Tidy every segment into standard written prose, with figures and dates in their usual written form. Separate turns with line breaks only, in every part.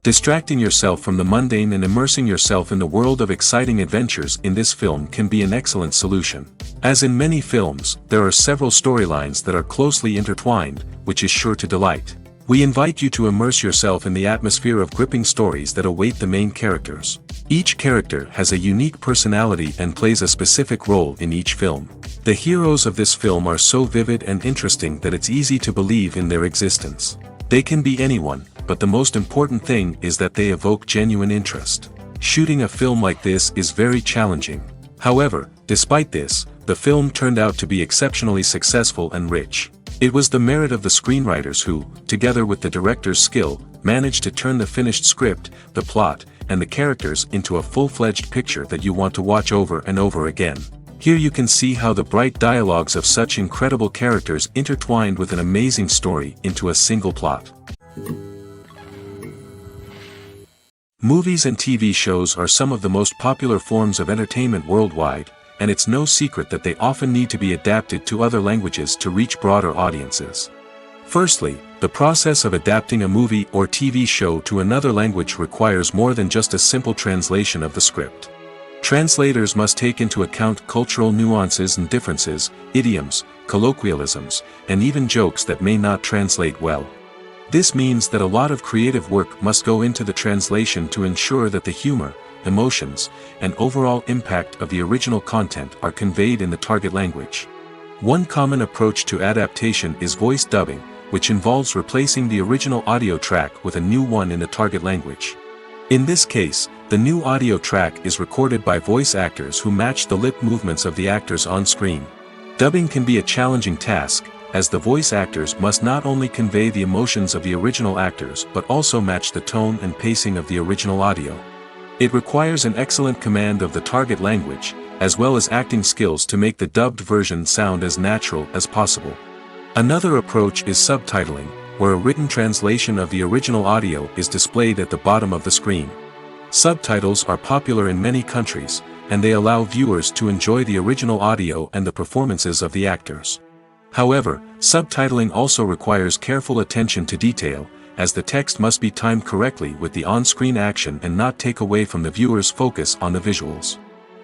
Distracting yourself from the mundane and immersing yourself in the world of exciting adventures in this film can be an excellent solution. As in many films, there are several storylines that are closely intertwined, which is sure to delight. We invite you to immerse yourself in the atmosphere of gripping stories that await the main characters. Each character has a unique personality and plays a specific role in each film. The heroes of this film are so vivid and interesting that it's easy to believe in their existence. They can be anyone, but the most important thing is that they evoke genuine interest. Shooting a film like this is very challenging. However, despite this, the film turned out to be exceptionally successful and rich. It was the merit of the screenwriters who, together with the director's skill, managed to turn the finished script, the plot, and the characters into a full-fledged picture that you want to watch over and over again. Here you can see how the bright dialogues of such incredible characters intertwined with an amazing story into a single plot. Movies and TV shows are some of the most popular forms of entertainment worldwide, and it's no secret that they often need to be adapted to other languages to reach broader audiences. Firstly, the process of adapting a movie or TV show to another language requires more than just a simple translation of the script. Translators must take into account cultural nuances and differences, idioms, colloquialisms, and even jokes that may not translate well. This means that a lot of creative work must go into the translation to ensure that the humor, emotions, and overall impact of the original content are conveyed in the target language. One common approach to adaptation is voice dubbing, which involves replacing the original audio track with a new one in the target language. In this case, the new audio track is recorded by voice actors who match the lip movements of the actors on screen. Dubbing can be a challenging task, as the voice actors must not only convey the emotions of the original actors but also match the tone and pacing of the original audio. It requires an excellent command of the target language, as well as acting skills to make the dubbed version sound as natural as possible. Another approach is subtitling, where a written translation of the original audio is displayed at the bottom of the screen. Subtitles are popular in many countries, and they allow viewers to enjoy the original audio and the performances of the actors. However, subtitling also requires careful attention to detail, as the text must be timed correctly with the on-screen action and not take away from the viewer's focus on the visuals.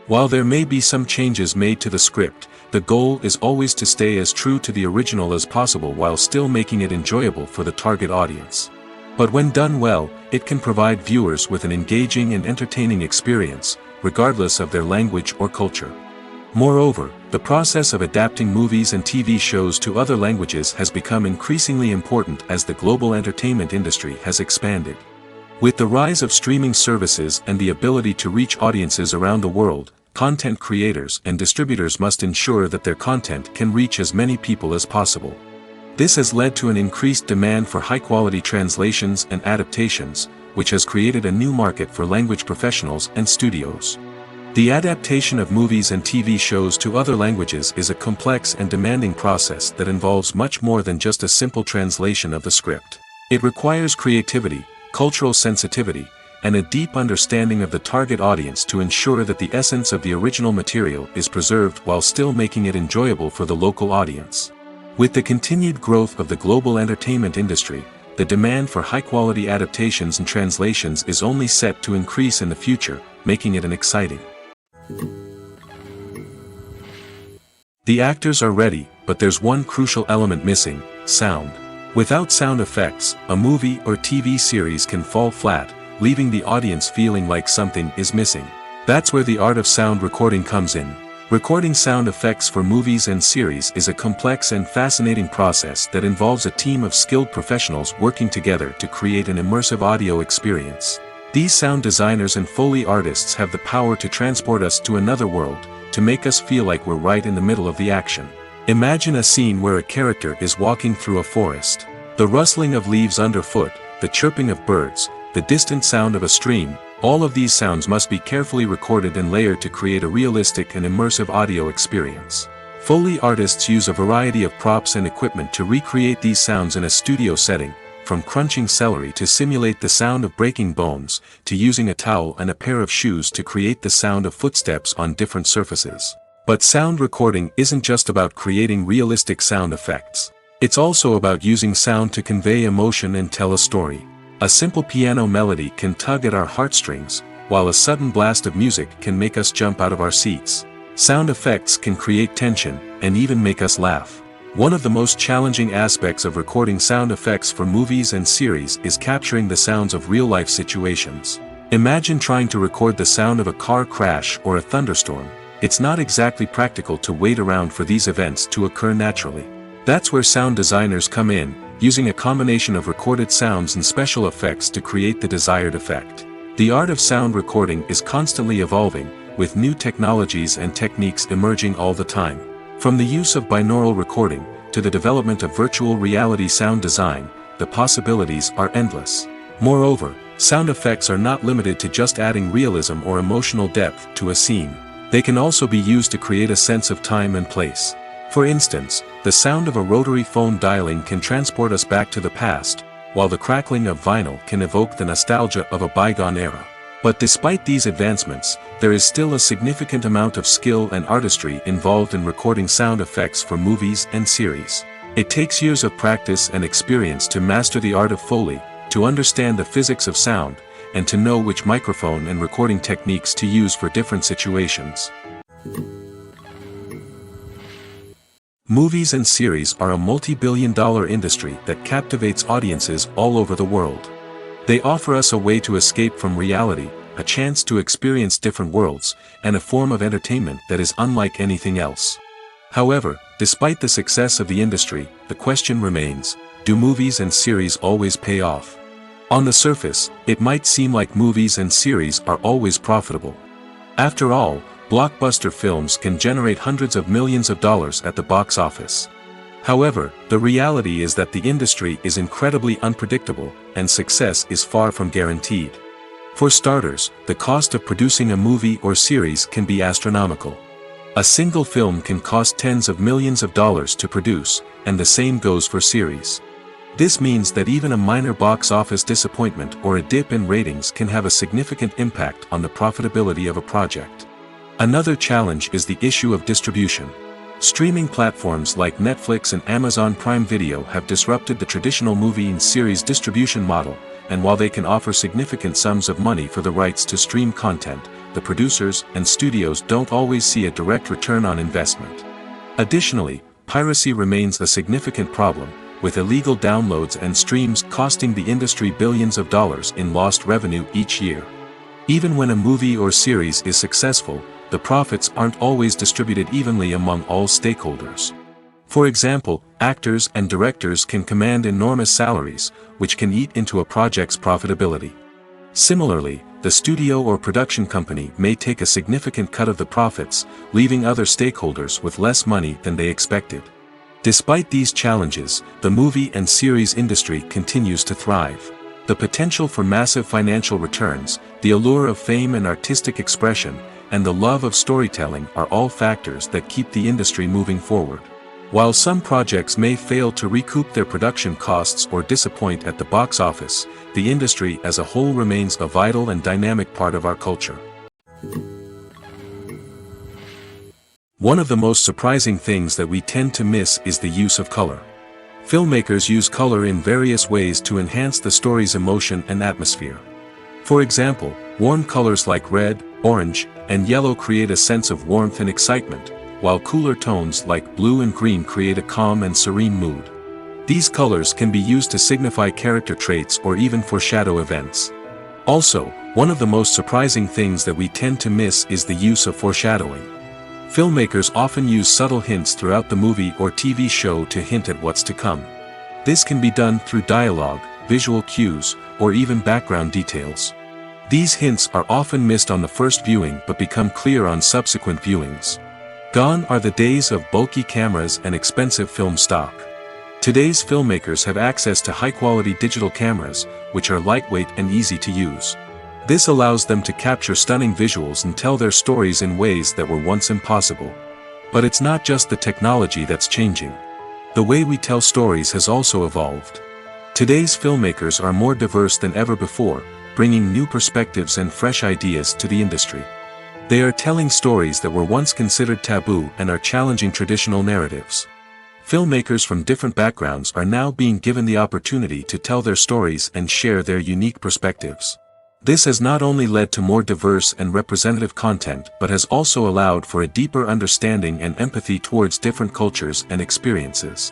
While there may be some changes made to the script, the goal is always to stay as true to the original as possible while still making it enjoyable for the target audience. But when done well, it can provide viewers with an engaging and entertaining experience, regardless of their language or culture. Moreover, the process of adapting movies and TV shows to other languages has become increasingly important as the global entertainment industry has expanded. With the rise of streaming services and the ability to reach audiences around the world, content creators and distributors must ensure that their content can reach as many people as possible. This has led to an increased demand for high-quality translations and adaptations, which has created a new market for language professionals and studios. The adaptation of movies and TV shows to other languages is a complex and demanding process that involves much more than just a simple translation of the script. It requires creativity, cultural sensitivity, and a deep understanding of the target audience to ensure that the essence of the original material is preserved while still making it enjoyable for the local audience. With the continued growth of the global entertainment industry, the demand for high-quality adaptations and translations is only set to increase in the future, making it an exciting. The actors are ready, but there's one crucial element missing: sound. Without sound effects, a movie or TV series can fall flat, leaving the audience feeling like something is missing. That's where the art of sound recording comes in. Recording sound effects for movies and series is a complex and fascinating process that involves a team of skilled professionals working together to create an immersive audio experience. These sound designers and Foley artists have the power to transport us to another world, to make us feel like we're right in the middle of the action. Imagine a scene where a character is walking through a forest. The rustling of leaves underfoot, the chirping of birds, the distant sound of a stream, all of these sounds must be carefully recorded and layered to create a realistic and immersive audio experience. Foley artists use a variety of props and equipment to recreate these sounds in a studio setting, from crunching celery to simulate the sound of breaking bones, to using a towel and a pair of shoes to create the sound of footsteps on different surfaces. But sound recording isn't just about creating realistic sound effects. It's also about using sound to convey emotion and tell a story. A simple piano melody can tug at our heartstrings, while a sudden blast of music can make us jump out of our seats. Sound effects can create tension, and even make us laugh. One of the most challenging aspects of recording sound effects for movies and series is capturing the sounds of real-life situations. Imagine trying to record the sound of a car crash or a thunderstorm. It's not exactly practical to wait around for these events to occur naturally. That's where sound designers come in, using a combination of recorded sounds and special effects to create the desired effect. The art of sound recording is constantly evolving, with new technologies and techniques emerging all the time. From the use of binaural recording, to the development of virtual reality sound design, the possibilities are endless. Moreover, sound effects are not limited to just adding realism or emotional depth to a scene. They can also be used to create a sense of time and place. For instance, the sound of a rotary phone dialing can transport us back to the past, while the crackling of vinyl can evoke the nostalgia of a bygone era. But despite these advancements, there is still a significant amount of skill and artistry involved in recording sound effects for movies and series. It takes years of practice and experience to master the art of Foley, to understand the physics of sound, and to know which microphone and recording techniques to use for different situations. Movies and series are a multi-billion-dollar industry that captivates audiences all over the world. They offer us a way to escape from reality, a chance to experience different worlds, and a form of entertainment that is unlike anything else. However, despite the success of the industry, the question remains, do movies and series always pay off? On the surface, it might seem like movies and series are always profitable. After all, blockbuster films can generate hundreds of millions of dollars at the box office. However, the reality is that the industry is incredibly unpredictable, and success is far from guaranteed. For starters, the cost of producing a movie or series can be astronomical. A single film can cost tens of millions of dollars to produce, and the same goes for series. This means that even a minor box office disappointment or a dip in ratings can have a significant impact on the profitability of a project. Another challenge is the issue of distribution. Streaming platforms like Netflix and Amazon Prime Video have disrupted the traditional movie and series distribution model, and while they can offer significant sums of money for the rights to stream content, the producers and studios don't always see a direct return on investment. Additionally, piracy remains a significant problem, with illegal downloads and streams costing the industry billions of dollars in lost revenue each year. Even when a movie or series is successful, the profits aren't always distributed evenly among all stakeholders. For example, actors and directors can command enormous salaries, which can eat into a project's profitability. Similarly, the studio or production company may take a significant cut of the profits, leaving other stakeholders with less money than they expected. Despite these challenges, the movie and series industry continues to thrive. The potential for massive financial returns, the allure of fame and artistic expression, and the love of storytelling are all factors that keep the industry moving forward. While some projects may fail to recoup their production costs or disappoint at the box office, the industry as a whole remains a vital and dynamic part of our culture. One of the most surprising things that we tend to miss is the use of color. Filmmakers use color in various ways to enhance the story's emotion and atmosphere. For example, warm colors like red, orange, and yellow create a sense of warmth and excitement, while cooler tones like blue and green create a calm and serene mood. These colors can be used to signify character traits or even foreshadow events. Also, one of the most surprising things that we tend to miss is the use of foreshadowing. Filmmakers often use subtle hints throughout the movie or TV show to hint at what's to come. This can be done through dialogue, visual cues, or even background details. These hints are often missed on the first viewing but become clear on subsequent viewings. Gone are the days of bulky cameras and expensive film stock. Today's filmmakers have access to high-quality digital cameras, which are lightweight and easy to use. This allows them to capture stunning visuals and tell their stories in ways that were once impossible. But it's not just the technology that's changing. The way we tell stories has also evolved. Today's filmmakers are more diverse than ever before, bringing new perspectives and fresh ideas to the industry. They are telling stories that were once considered taboo and are challenging traditional narratives. Filmmakers from different backgrounds are now being given the opportunity to tell their stories and share their unique perspectives. This has not only led to more diverse and representative content but has also allowed for a deeper understanding and empathy towards different cultures and experiences.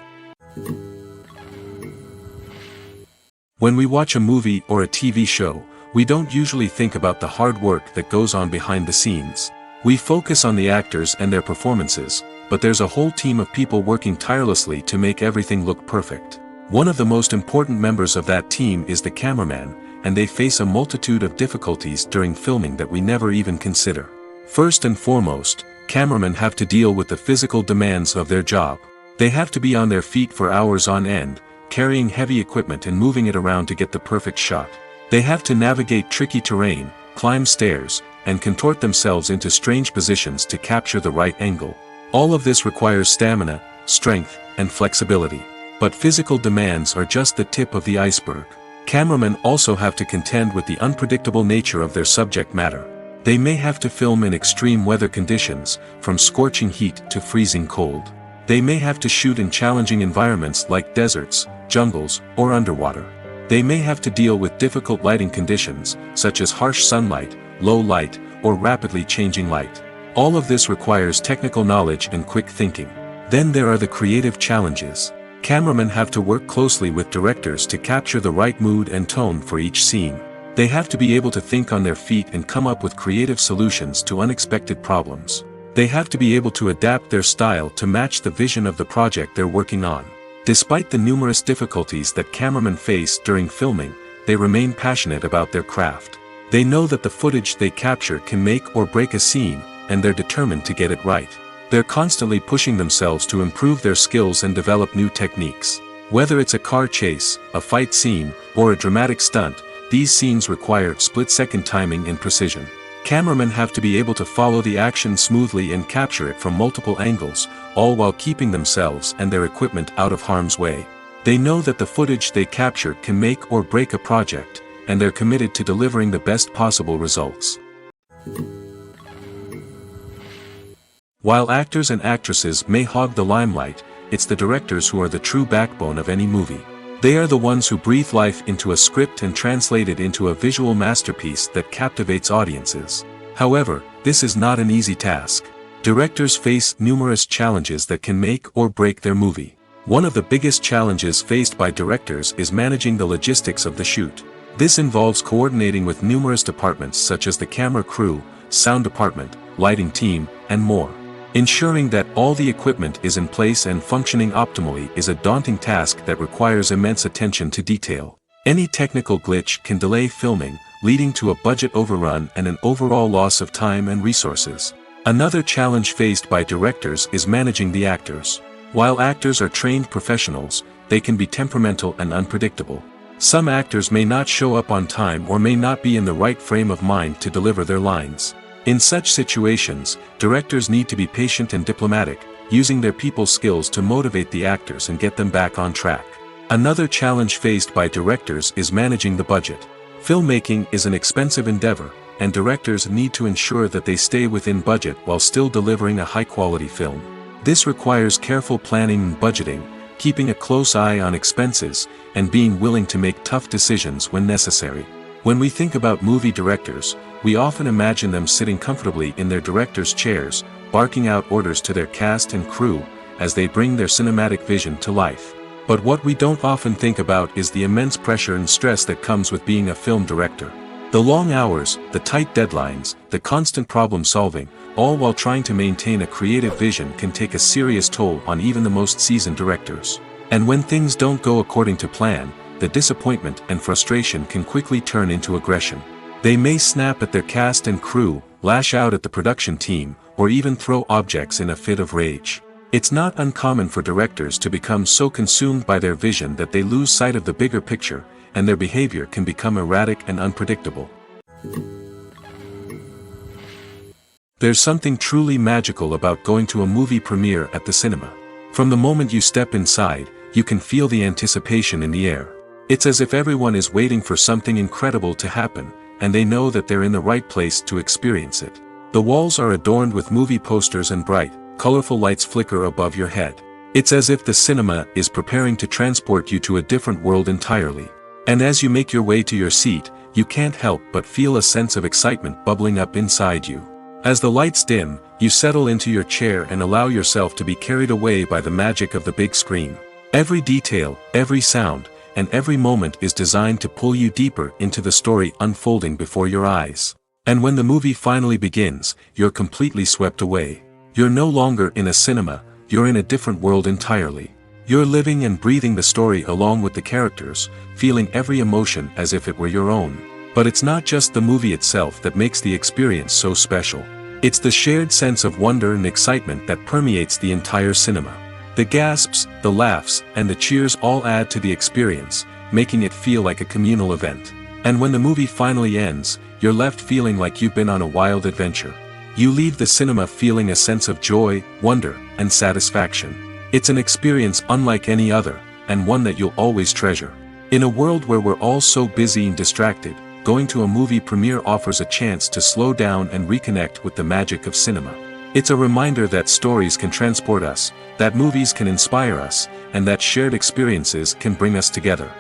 When we watch a movie or a TV show, we don't usually think about the hard work that goes on behind the scenes. We focus on the actors and their performances, but there's a whole team of people working tirelessly to make everything look perfect. One of the most important members of that team is the cameraman, and they face a multitude of difficulties during filming that we never even consider. First and foremost, cameramen have to deal with the physical demands of their job. They have to be on their feet for hours on end, carrying heavy equipment and moving it around to get the perfect shot. They have to navigate tricky terrain, climb stairs, and contort themselves into strange positions to capture the right angle. All of this requires stamina, strength, and flexibility. But physical demands are just the tip of the iceberg. Cameramen also have to contend with the unpredictable nature of their subject matter. They may have to film in extreme weather conditions, from scorching heat to freezing cold. They may have to shoot in challenging environments like deserts, jungles, or underwater. They may have to deal with difficult lighting conditions, such as harsh sunlight, low light, or rapidly changing light. All of this requires technical knowledge and quick thinking. Then there are the creative challenges. Cameramen have to work closely with directors to capture the right mood and tone for each scene. They have to be able to think on their feet and come up with creative solutions to unexpected problems. They have to be able to adapt their style to match the vision of the project they're working on. Despite the numerous difficulties that cameramen face during filming, they remain passionate about their craft. They know that the footage they capture can make or break a scene, and they're determined to get it right. They're constantly pushing themselves to improve their skills and develop new techniques. Whether it's a car chase, a fight scene, or a dramatic stunt, these scenes require split-second timing and precision. Cameramen have to be able to follow the action smoothly and capture it from multiple angles, all while keeping themselves and their equipment out of harm's way. They know that the footage they capture can make or break a project, and they're committed to delivering the best possible results. While actors and actresses may hog the limelight, it's the directors who are the true backbone of any movie. They are the ones who breathe life into a script and translate it into a visual masterpiece that captivates audiences. However, this is not an easy task. Directors face numerous challenges that can make or break their movie. One of the biggest challenges faced by directors is managing the logistics of the shoot. This involves coordinating with numerous departments such as the camera crew, sound department, lighting team, and more. Ensuring that all the equipment is in place and functioning optimally is a daunting task that requires immense attention to detail. Any technical glitch can delay filming, leading to a budget overrun and an overall loss of time and resources. Another challenge faced by directors is managing the actors. While actors are trained professionals, they can be temperamental and unpredictable. Some actors may not show up on time or may not be in the right frame of mind to deliver their lines. In such situations, directors need to be patient and diplomatic, using their people skills to motivate the actors and get them back on track. Another challenge faced by directors is managing the budget. Filmmaking is an expensive endeavor, and directors need to ensure that they stay within budget while still delivering a high-quality film. This requires careful planning and budgeting, keeping a close eye on expenses, and being willing to make tough decisions when necessary. When we think about movie directors, we often imagine them sitting comfortably in their director's chairs, barking out orders to their cast and crew, as they bring their cinematic vision to life. But what we don't often think about is the immense pressure and stress that comes with being a film director. The long hours, the tight deadlines, the constant problem solving, all while trying to maintain a creative vision can take a serious toll on even the most seasoned directors. And when things don't go according to plan, the disappointment and frustration can quickly turn into aggression. They may snap at their cast and crew, lash out at the production team, or even throw objects in a fit of rage. It's not uncommon for directors to become so consumed by their vision that they lose sight of the bigger picture, and their behavior can become erratic and unpredictable. There's something truly magical about going to a movie premiere at the cinema. From the moment you step inside, you can feel the anticipation in the air. It's as if everyone is waiting for something incredible to happen, and they know that they're in the right place to experience it. The walls are adorned with movie posters and bright, colorful lights flicker above your head. It's as if the cinema is preparing to transport you to a different world entirely. And as you make your way to your seat, you can't help but feel a sense of excitement bubbling up inside you. As the lights dim, you settle into your chair and allow yourself to be carried away by the magic of the big screen. Every detail, every sound, and every moment is designed to pull you deeper into the story unfolding before your eyes. And when the movie finally begins, you're completely swept away. You're no longer in a cinema, you're in a different world entirely. You're living and breathing the story along with the characters, feeling every emotion as if it were your own. But it's not just the movie itself that makes the experience so special. It's the shared sense of wonder and excitement that permeates the entire cinema. The gasps, the laughs, and the cheers all add to the experience, making it feel like a communal event. And when the movie finally ends, you're left feeling like you've been on a wild adventure. You leave the cinema feeling a sense of joy, wonder, and satisfaction. It's an experience unlike any other, and one that you'll always treasure. In a world where we're all so busy and distracted, going to a movie premiere offers a chance to slow down and reconnect with the magic of cinema. It's a reminder that stories can transport us, that movies can inspire us, and that shared experiences can bring us together.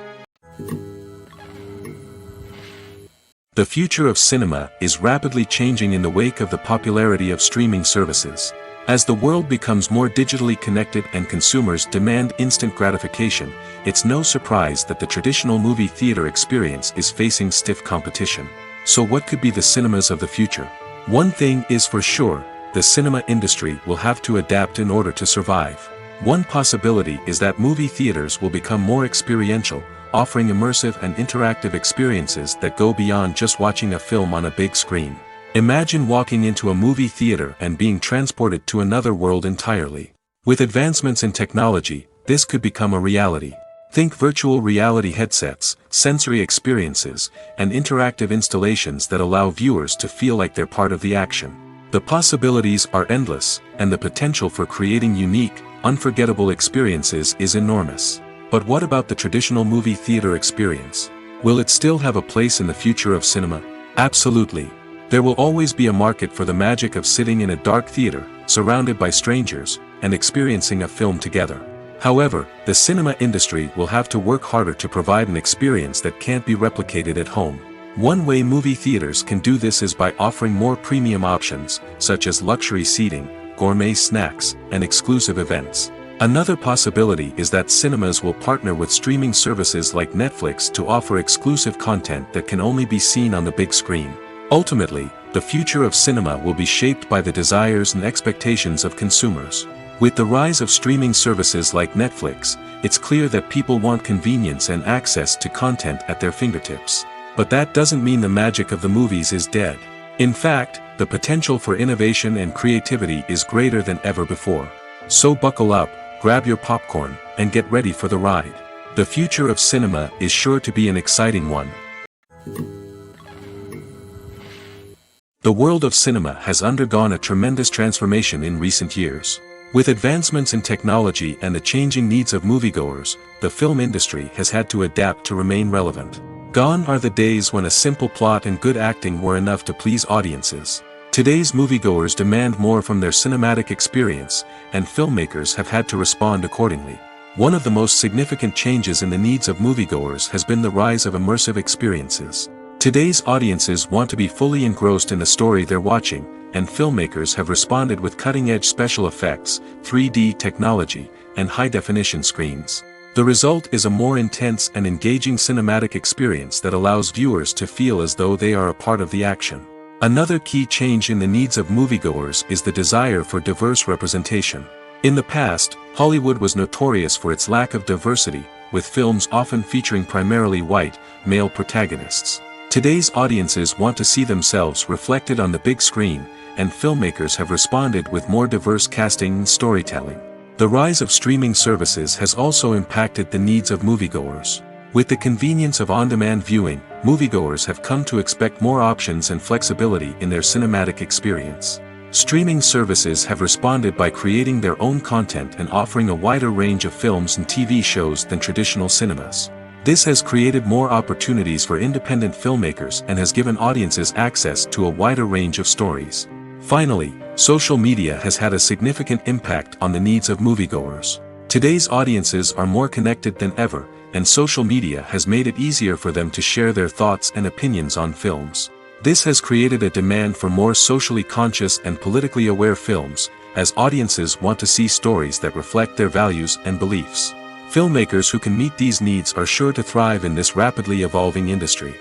The future of cinema is rapidly changing in the wake of the popularity of streaming services. As the world becomes more digitally connected and consumers demand instant gratification, it's no surprise that the traditional movie theater experience is facing stiff competition. So what could be the cinemas of the future? One thing is for sure, the cinema industry will have to adapt in order to survive. One possibility is that movie theaters will become more experiential, offering immersive and interactive experiences that go beyond just watching a film on a big screen. Imagine walking into a movie theater and being transported to another world entirely. With advancements in technology, this could become a reality. Think virtual reality headsets, sensory experiences, and interactive installations that allow viewers to feel like they're part of the action. The possibilities are endless, and the potential for creating unique, unforgettable experiences is enormous. But what about the traditional movie theater experience? Will it still have a place in the future of cinema? Absolutely. There will always be a market for the magic of sitting in a dark theater, surrounded by strangers, and experiencing a film together. However, the cinema industry will have to work harder to provide an experience that can't be replicated at home. One way movie theaters can do this is by offering more premium options, such as luxury seating, gourmet snacks, and exclusive events. Another possibility is that cinemas will partner with streaming services like Netflix to offer exclusive content that can only be seen on the big screen. Ultimately, the future of cinema will be shaped by the desires and expectations of consumers. With the rise of streaming services like Netflix, it's clear that people want convenience and access to content at their fingertips. But that doesn't mean the magic of the movies is dead. In fact, the potential for innovation and creativity is greater than ever before. So buckle up, grab your popcorn, and get ready for the ride. The future of cinema is sure to be an exciting one. The world of cinema has undergone a tremendous transformation in recent years. With advancements in technology and the changing needs of moviegoers, the film industry has had to adapt to remain relevant. Gone are the days when a simple plot and good acting were enough to please audiences. Today's moviegoers demand more from their cinematic experience, and filmmakers have had to respond accordingly. One of the most significant changes in the needs of moviegoers has been the rise of immersive experiences. Today's audiences want to be fully engrossed in the story they're watching, and filmmakers have responded with cutting-edge special effects, 3D technology, and high-definition screens. The result is a more intense and engaging cinematic experience that allows viewers to feel as though they are a part of the action. Another key change in the needs of moviegoers is the desire for diverse representation. In the past, Hollywood was notorious for its lack of diversity, with films often featuring primarily white, male protagonists. Today's audiences want to see themselves reflected on the big screen, and filmmakers have responded with more diverse casting and storytelling. The rise of streaming services has also impacted the needs of moviegoers. With the convenience of on-demand viewing, moviegoers have come to expect more options and flexibility in their cinematic experience. Streaming services have responded by creating their own content and offering a wider range of films and TV shows than traditional cinemas. This has created more opportunities for independent filmmakers and has given audiences access to a wider range of stories. Finally, social media has had a significant impact on the needs of moviegoers. Today's audiences are more connected than ever, and social media has made it easier for them to share their thoughts and opinions on films. This has created a demand for more socially conscious and politically aware films, as audiences want to see stories that reflect their values and beliefs. Filmmakers who can meet these needs are sure to thrive in this rapidly evolving industry.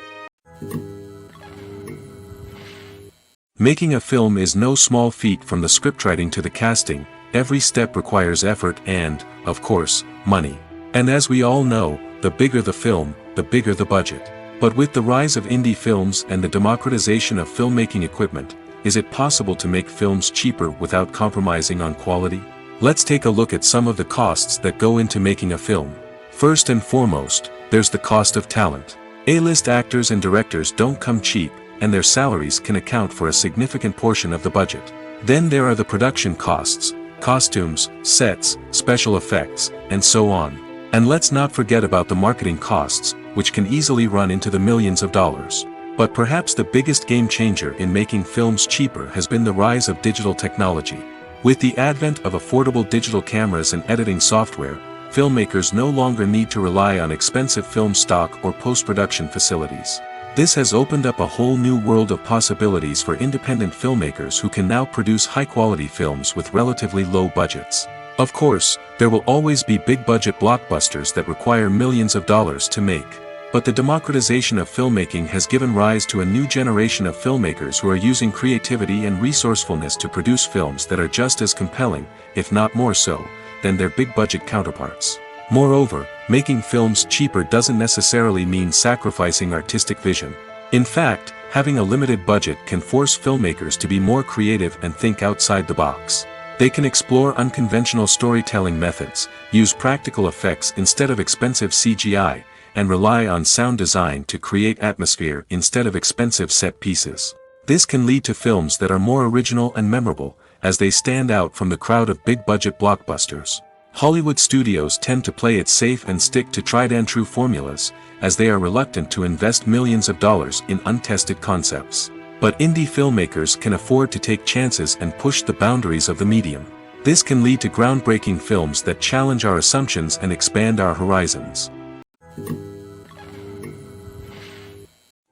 Making a film is no small feat. From the scriptwriting to the casting, every step requires effort and, of course, money. And as we all know, the bigger the film, the bigger the budget. But with the rise of indie films and the democratization of filmmaking equipment, is it possible to make films cheaper without compromising on quality? Let's take a look at some of the costs that go into making a film. First and foremost, there's the cost of talent. A-list actors and directors don't come cheap, and their salaries can account for a significant portion of the budget. Then there are the production costs, costumes, sets, special effects, and so on. And let's not forget about the marketing costs, which can easily run into the millions of dollars. But perhaps the biggest game changer in making films cheaper has been the rise of digital technology. With the advent of affordable digital cameras and editing software, filmmakers no longer need to rely on expensive film stock or post-production facilities. This has opened up a whole new world of possibilities for independent filmmakers who can now produce high-quality films with relatively low budgets. Of course, there will always be big-budget blockbusters that require millions of dollars to make. But the democratization of filmmaking has given rise to a new generation of filmmakers who are using creativity and resourcefulness to produce films that are just as compelling, if not more so, than their big-budget counterparts. Moreover, making films cheaper doesn't necessarily mean sacrificing artistic vision. In fact, having a limited budget can force filmmakers to be more creative and think outside the box. They can explore unconventional storytelling methods, use practical effects instead of expensive CGI, and rely on sound design to create atmosphere instead of expensive set pieces. This can lead to films that are more original and memorable, as they stand out from the crowd of big-budget blockbusters. Hollywood studios tend to play it safe and stick to tried-and-true formulas, as they are reluctant to invest millions of dollars in untested concepts. But indie filmmakers can afford to take chances and push the boundaries of the medium. This can lead to groundbreaking films that challenge our assumptions and expand our horizons.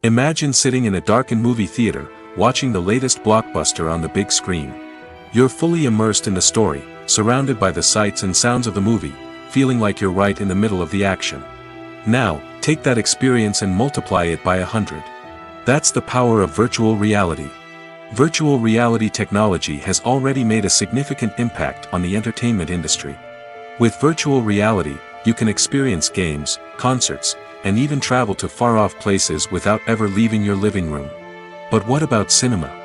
Imagine sitting in a darkened movie theater, watching the latest blockbuster on the big screen. You're fully immersed in the story, surrounded by the sights and sounds of the movie, feeling like you're right in the middle of the action. Now, take that experience and multiply it by 100. That's the power of virtual reality. Virtual reality technology has already made a significant impact on the entertainment industry. With virtual reality, you can experience games, concerts, and even travel to far-off places without ever leaving your living room. But what about cinema?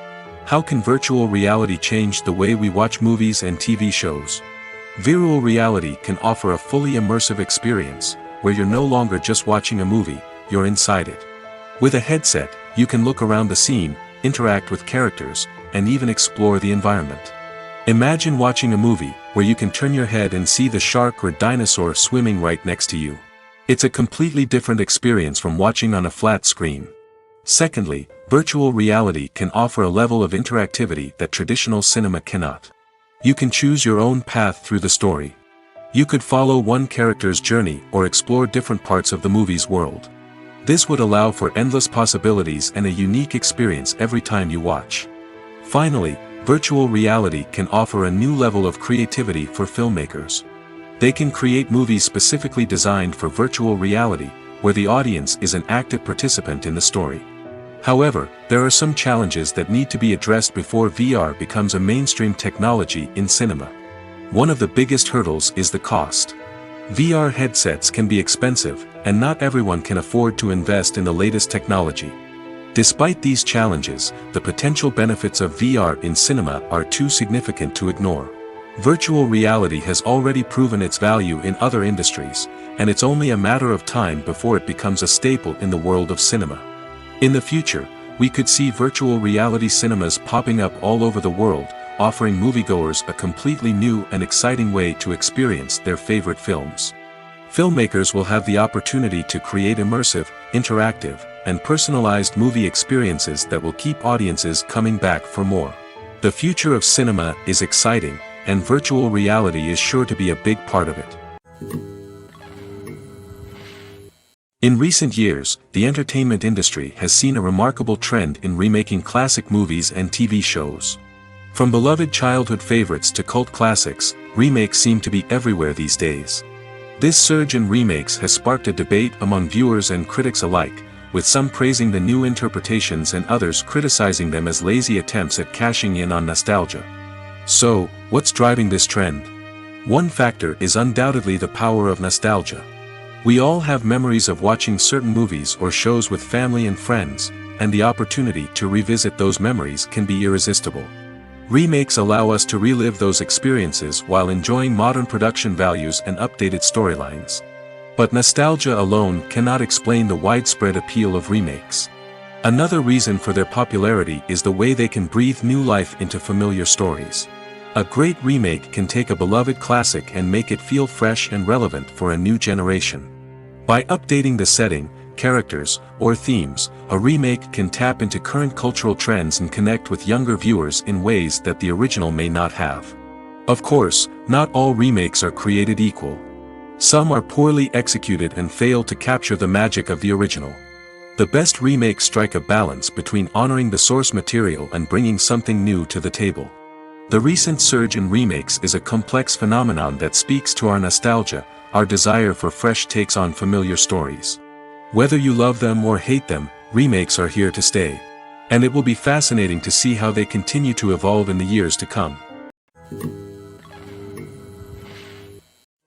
How can virtual reality change the way we watch movies and TV shows? Virtual reality can offer a fully immersive experience, where you're no longer just watching a movie, you're inside it. With a headset, you can look around the scene, interact with characters, and even explore the environment. Imagine watching a movie, where you can turn your head and see the shark or dinosaur swimming right next to you. It's a completely different experience from watching on a flat screen. Secondly, virtual reality can offer a level of interactivity that traditional cinema cannot. You can choose your own path through the story. You could follow one character's journey or explore different parts of the movie's world. This would allow for endless possibilities and a unique experience every time you watch. Finally, virtual reality can offer a new level of creativity for filmmakers. They can create movies specifically designed for virtual reality, where the audience is an active participant in the story. However, there are some challenges that need to be addressed before VR becomes a mainstream technology in cinema. One of the biggest hurdles is the cost. VR headsets can be expensive, and not everyone can afford to invest in the latest technology. Despite these challenges, the potential benefits of VR in cinema are too significant to ignore. Virtual reality has already proven its value in other industries, and it's only a matter of time before it becomes a staple in the world of cinema. In the future, we could see virtual reality cinemas popping up all over the world, offering moviegoers a completely new and exciting way to experience their favorite films. Filmmakers will have the opportunity to create immersive, interactive, and personalized movie experiences that will keep audiences coming back for more. The future of cinema is exciting, and virtual reality is sure to be a big part of it. In recent years, the entertainment industry has seen a remarkable trend in remaking classic movies and TV shows. From beloved childhood favorites to cult classics, remakes seem to be everywhere these days. This surge in remakes has sparked a debate among viewers and critics alike, with some praising the new interpretations and others criticizing them as lazy attempts at cashing in on nostalgia. So, what's driving this trend? One factor is undoubtedly the power of nostalgia. We all have memories of watching certain movies or shows with family and friends, and the opportunity to revisit those memories can be irresistible. Remakes allow us to relive those experiences while enjoying modern production values and updated storylines. But nostalgia alone cannot explain the widespread appeal of remakes. Another reason for their popularity is the way they can breathe new life into familiar stories. A great remake can take a beloved classic and make it feel fresh and relevant for a new generation. By updating the setting, characters, or themes, a remake can tap into current cultural trends and connect with younger viewers in ways that the original may not have. Of course, not all remakes are created equal. Some are poorly executed and fail to capture the magic of the original. The best remakes strike a balance between honoring the source material and bringing something new to the table. The recent surge in remakes is a complex phenomenon that speaks to our nostalgia, our desire for fresh takes on familiar stories. Whether you love them or hate them, remakes are here to stay. And it will be fascinating to see how they continue to evolve in the years to come.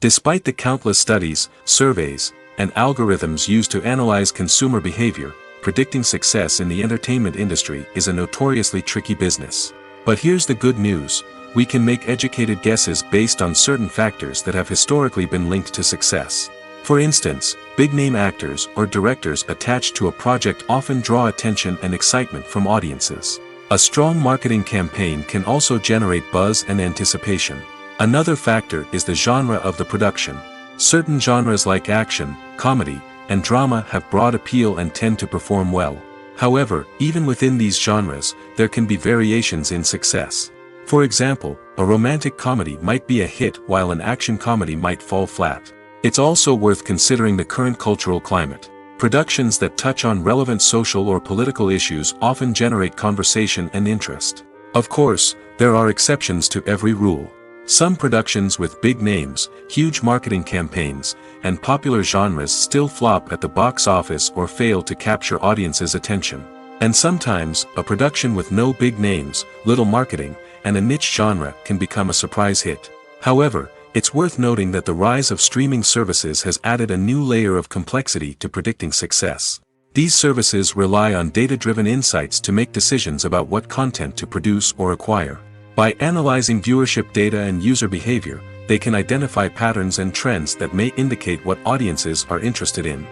Despite the countless studies, surveys, and algorithms used to analyze consumer behavior, predicting success in the entertainment industry is a notoriously tricky business. But here's the good news. We can make educated guesses based on certain factors that have historically been linked to success. For instance, big-name actors or directors attached to a project often draw attention and excitement from audiences. A strong marketing campaign can also generate buzz and anticipation. Another factor is the genre of the production. Certain genres like action, comedy, and drama have broad appeal and tend to perform well. However, even within these genres, there can be variations in success. For example, a romantic comedy might be a hit while an action comedy might fall flat. It's also worth considering the current cultural climate. Productions that touch on relevant social or political issues often generate conversation and interest. Of course, there are exceptions to every rule. Some productions with big names, huge marketing campaigns, and popular genres still flop at the box office or fail to capture audiences' attention. And sometimes, a production with no big names, little marketing, and a niche genre can become a surprise hit. However, it's worth noting that the rise of streaming services has added a new layer of complexity to predicting success. These services rely on data-driven insights to make decisions about what content to produce or acquire. By analyzing viewership data and user behavior, they can identify patterns and trends that may indicate what audiences are interested in.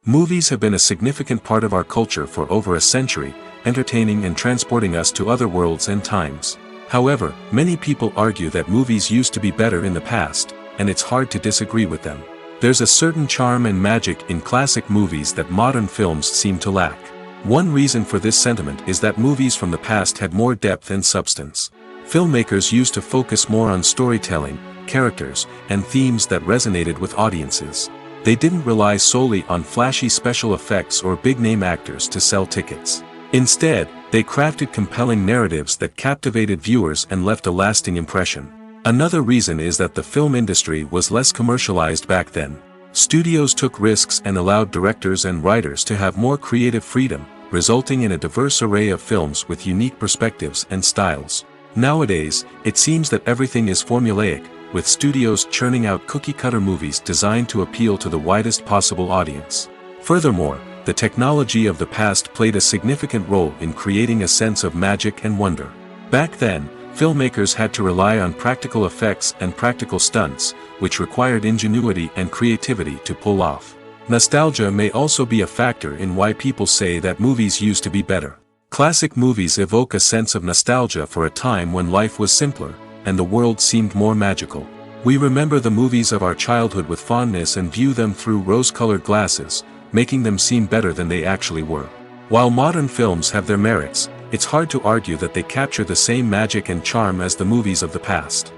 Movies have been a significant part of our culture for over a century, entertaining and transporting us to other worlds and times. However, many people argue that movies used to be better in the past, and it's hard to disagree with them. There's a certain charm and magic in classic movies that modern films seem to lack. One reason for this sentiment is that movies from the past had more depth and substance. Filmmakers used to focus more on storytelling, characters, and themes that resonated with audiences. They didn't rely solely on flashy special effects or big-name actors to sell tickets. Instead, they crafted compelling narratives that captivated viewers and left a lasting impression. Another reason is that the film industry was less commercialized back then. Studios took risks and allowed directors and writers to have more creative freedom, resulting in a diverse array of films with unique perspectives and styles. Nowadays, it seems that everything is formulaic, with studios churning out cookie-cutter movies designed to appeal to the widest possible audience. Furthermore, the technology of the past played a significant role in creating a sense of magic and wonder. Back then, filmmakers had to rely on practical effects and practical stunts, which required ingenuity and creativity to pull off. Nostalgia may also be a factor in why people say that movies used to be better. Classic movies evoke a sense of nostalgia for a time when life was simpler, and the world seemed more magical. We remember the movies of our childhood with fondness and view them through rose-colored glasses, making them seem better than they actually were. While modern films have their merits, it's hard to argue that they capture the same magic and charm as the movies of the past.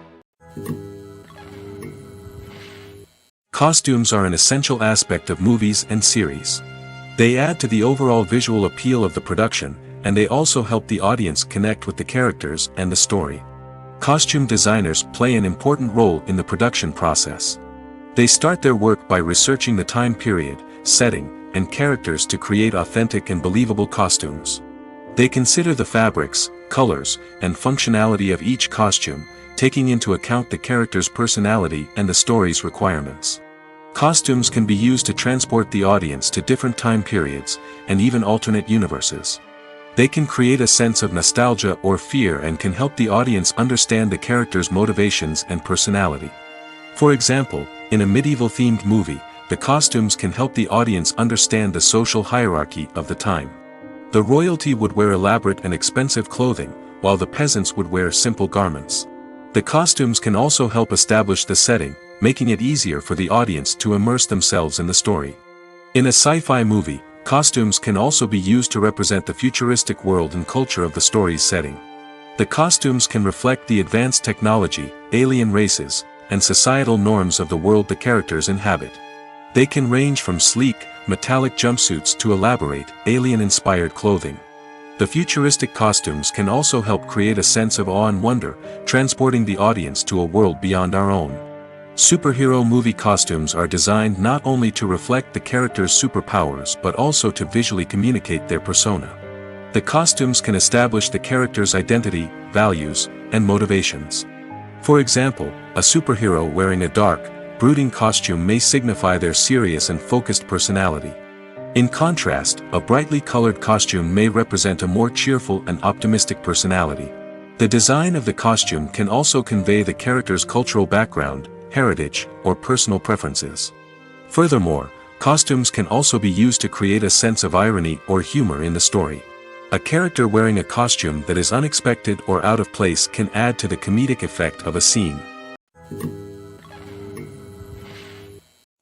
Costumes are an essential aspect of movies and series. They add to the overall visual appeal of the production, and they also help the audience connect with the characters and the story. Costume designers play an important role in the production process. They start their work by researching the time period, setting, and characters to create authentic and believable costumes. They consider the fabrics, colors, and functionality of each costume, taking into account the character's personality and the story's requirements. Costumes can be used to transport the audience to different time periods, and even alternate universes. They can create a sense of nostalgia or fear and can help the audience understand the character's motivations and personality. For example, in a medieval-themed movie, the costumes can help the audience understand the social hierarchy of the time. The royalty would wear elaborate and expensive clothing, while the peasants would wear simple garments. The costumes can also help establish the setting, making it easier for the audience to immerse themselves in the story. In a sci-fi movie, costumes can also be used to represent the futuristic world and culture of the story's setting. The costumes can reflect the advanced technology, alien races, and societal norms of the world the characters inhabit. They can range from sleek, metallic jumpsuits to elaborate, alien-inspired clothing. The futuristic costumes can also help create a sense of awe and wonder, transporting the audience to a world beyond our own. Superhero movie costumes are designed not only to reflect the character's superpowers but also to visually communicate their persona. The costumes can establish the character's identity, values, and motivations. For example, a superhero wearing a dark, brooding costume may signify their serious and focused personality. In contrast, a brightly colored costume may represent a more cheerful and optimistic personality. The design of the costume can also convey the character's cultural background, heritage, or personal preferences. Furthermore, costumes can also be used to create a sense of irony or humor in the story. A character wearing a costume that is unexpected or out of place can add to the comedic effect of a scene.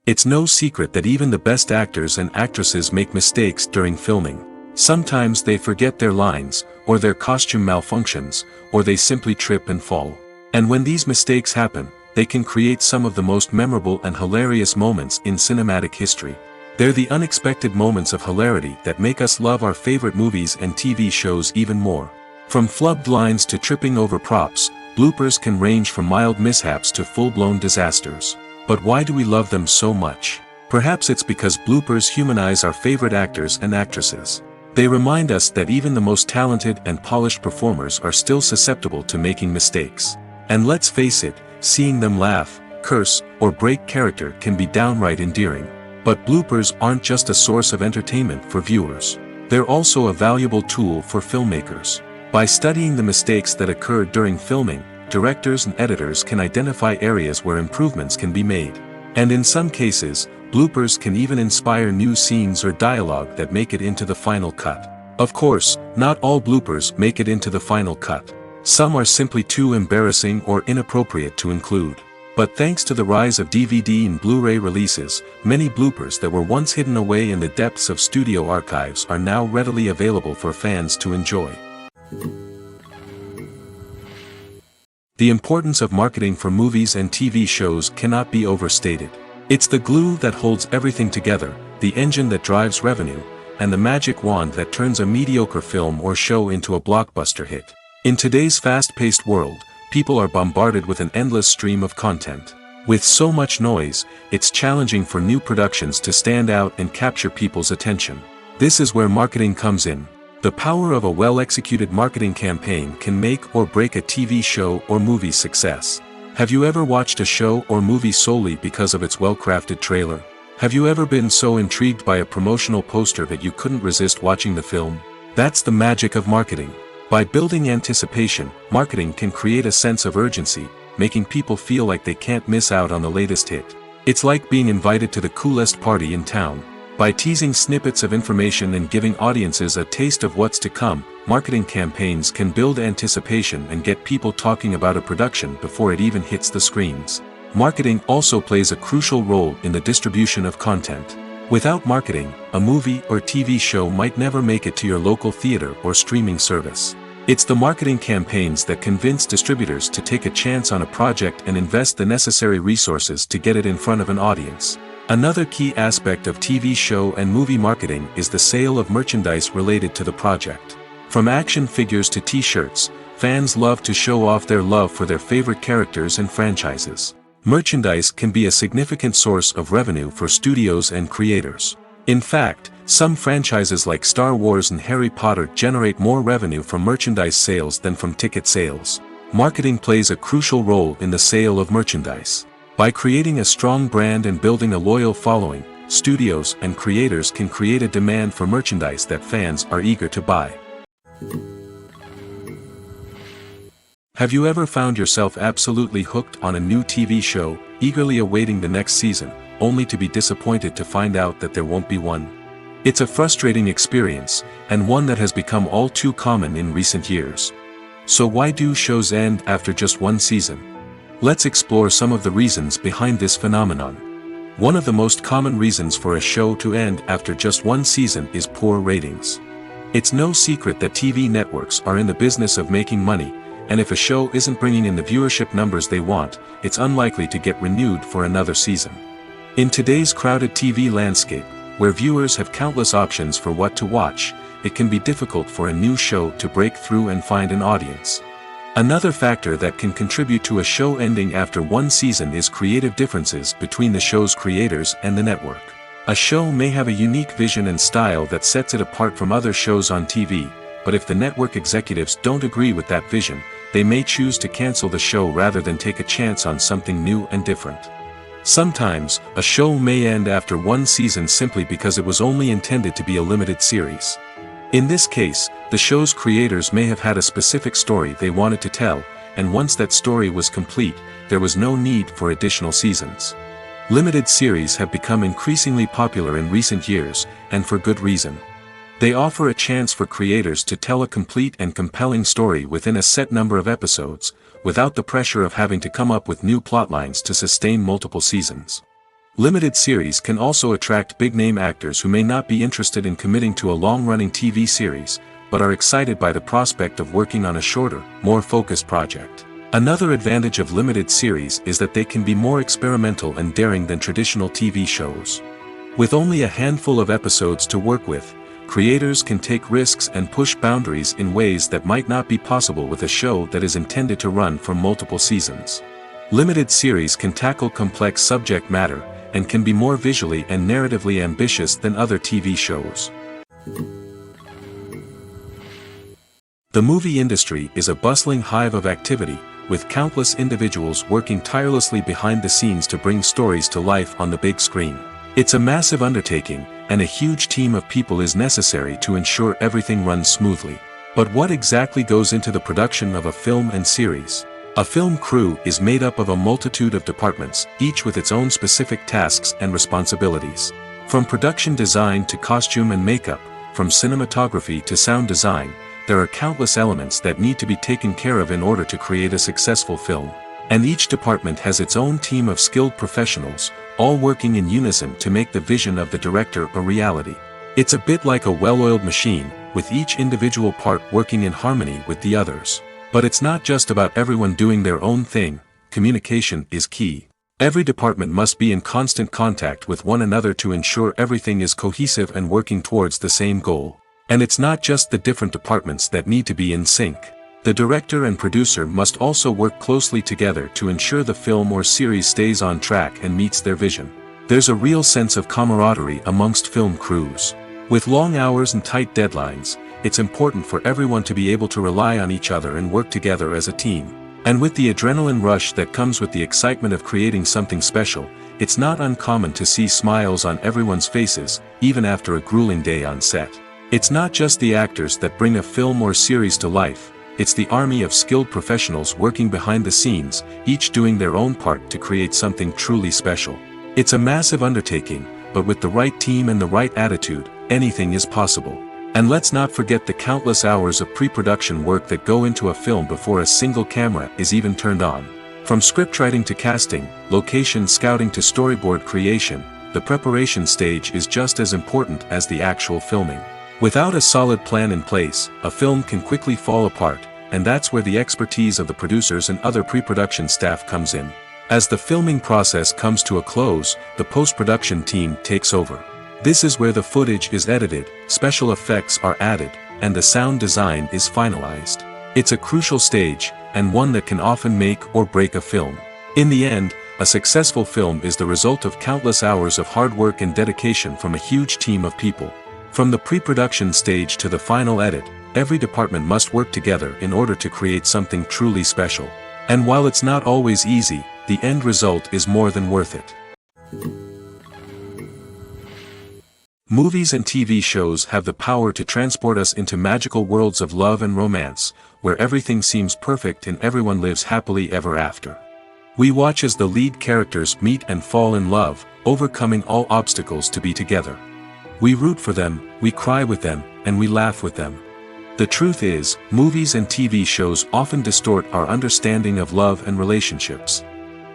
It's no secret that even the best actors and actresses make mistakes during filming. Sometimes they forget their lines, or their costume malfunctions, or they simply trip and fall. And when these mistakes happen, they can create some of the most memorable and hilarious moments in cinematic history. They're the unexpected moments of hilarity that make us love our favorite movies and TV shows even more. From flubbed lines to tripping over props, bloopers can range from mild mishaps to full-blown disasters. But why do we love them so much? Perhaps it's because bloopers humanize our favorite actors and actresses. They remind us that even the most talented and polished performers are still susceptible to making mistakes. And let's face it, seeing them laugh, curse, or break character can be downright endearing. But bloopers aren't just a source of entertainment for viewers. They're also a valuable tool for filmmakers. By studying the mistakes that occurred during filming, directors and editors can identify areas where improvements can be made. And in some cases, bloopers can even inspire new scenes or dialogue that make it into the final cut. Of course, not all bloopers make it into the final cut. Some are simply too embarrassing or inappropriate to include. But thanks to the rise of DVD and Blu-ray releases, many bloopers that were once hidden away in the depths of studio archives are now readily available for fans to enjoy. The importance of marketing for movies and TV shows cannot be overstated. It's the glue that holds everything together, the engine that drives revenue, and the magic wand that turns a mediocre film or show into a blockbuster hit. In today's fast-paced world, people are bombarded with an endless stream of content. With so much noise, it's challenging for new productions to stand out and capture people's attention. This is where marketing comes in. The power of a well-executed marketing campaign can make or break a TV show or movie's success. Have you ever watched a show or movie solely because of its well-crafted trailer? Have you ever been so intrigued by a promotional poster that you couldn't resist watching the film? That's the magic of marketing. By building anticipation, marketing can create a sense of urgency, making people feel like they can't miss out on the latest hit. It's like being invited to the coolest party in town. By teasing snippets of information and giving audiences a taste of what's to come, marketing campaigns can build anticipation and get people talking about a production before it even hits the screens. Marketing also plays a crucial role in the distribution of content. Without marketing, a movie or TV show might never make it to your local theater or streaming service. It's the marketing campaigns that convince distributors to take a chance on a project and invest the necessary resources to get it in front of an audience. Another key aspect of TV show and movie marketing is the sale of merchandise related to the project. From action figures to t-shirts, fans love to show off their love for their favorite characters and franchises. Merchandise can be a significant source of revenue for studios and creators. In fact, some franchises like Star Wars and Harry Potter generate more revenue from merchandise sales than from ticket sales. Marketing plays a crucial role in the sale of merchandise. By creating a strong brand and building a loyal following, studios and creators can create a demand for merchandise that fans are eager to buy. Have you ever found yourself absolutely hooked on a new TV show, eagerly awaiting the next season, only to be disappointed to find out that there won't be one? It's a frustrating experience, and one that has become all too common in recent years. So why do shows end after just one season? Let's explore some of the reasons behind this phenomenon. One of the most common reasons for a show to end after just one season is poor ratings. It's no secret that TV networks are in the business of making money, and if a show isn't bringing in the viewership numbers they want, it's unlikely to get renewed for another season. In today's crowded TV landscape, where viewers have countless options for what to watch, it can be difficult for a new show to break through and find an audience. Another factor that can contribute to a show ending after one season is creative differences between the show's creators and the network. A show may have a unique vision and style that sets it apart from other shows on TV, but if the network executives don't agree with that vision, they may choose to cancel the show rather than take a chance on something new and different. Sometimes, a show may end after one season simply because it was only intended to be a limited series. In this case, the show's creators may have had a specific story they wanted to tell, and once that story was complete, there was no need for additional seasons. Limited series have become increasingly popular in recent years, and for good reason. They offer a chance for creators to tell a complete and compelling story within a set number of episodes, without the pressure of having to come up with new plotlines to sustain multiple seasons. Limited series can also attract big-name actors who may not be interested in committing to a long-running TV series, but are excited by the prospect of working on a shorter, more focused project. Another advantage of limited series is that they can be more experimental and daring than traditional TV shows. With only a handful of episodes to work with, creators can take risks and push boundaries in ways that might not be possible with a show that is intended to run for multiple seasons. Limited series can tackle complex subject matter, and can be more visually and narratively ambitious than other TV shows. The movie industry is a bustling hive of activity, with countless individuals working tirelessly behind the scenes to bring stories to life on the big screen. It's a massive undertaking, and a huge team of people is necessary to ensure everything runs smoothly. But what exactly goes into the production of a film and series? A film crew is made up of a multitude of departments, each with its own specific tasks and responsibilities. From production design to costume and makeup, from cinematography to sound design, there are countless elements that need to be taken care of in order to create a successful film. And each department has its own team of skilled professionals, all working in unison to make the vision of the director a reality. It's a bit like a well-oiled machine, with each individual part working in harmony with the others. But it's not just about everyone doing their own thing. Communication is key. Every department must be in constant contact with one another to ensure everything is cohesive and working towards the same goal. And it's not just the different departments that need to be in sync. The director and producer must also work closely together to ensure the film or series stays on track and meets their vision. There's a real sense of camaraderie amongst film crews. With long hours and tight deadlines, it's important for everyone to be able to rely on each other and work together as a team. And with the adrenaline rush that comes with the excitement of creating something special, it's not uncommon to see smiles on everyone's faces, even after a grueling day on set. It's not just the actors that bring a film or series to life, it's the army of skilled professionals working behind the scenes, each doing their own part to create something truly special. It's a massive undertaking, but with the right team and the right attitude, anything is possible. And let's not forget the countless hours of pre-production work that go into a film before a single camera is even turned on. From scriptwriting to casting, location scouting to storyboard creation, the preparation stage is just as important as the actual filming. Without a solid plan in place, a film can quickly fall apart, and that's where the expertise of the producers and other pre-production staff comes in. As the filming process comes to a close, the post-production team takes over. This is where the footage is edited, special effects are added, and the sound design is finalized. It's a crucial stage, and one that can often make or break a film. In the end, a successful film is the result of countless hours of hard work and dedication from a huge team of people. From the pre-production stage to the final edit, every department must work together in order to create something truly special. And while it's not always easy, the end result is more than worth it. Movies and TV shows have the power to transport us into magical worlds of love and romance, where everything seems perfect and everyone lives happily ever after. We watch as the lead characters meet and fall in love, overcoming all obstacles to be together. We root for them, we cry with them, and we laugh with them. The truth is, movies and TV shows often distort our understanding of love and relationships.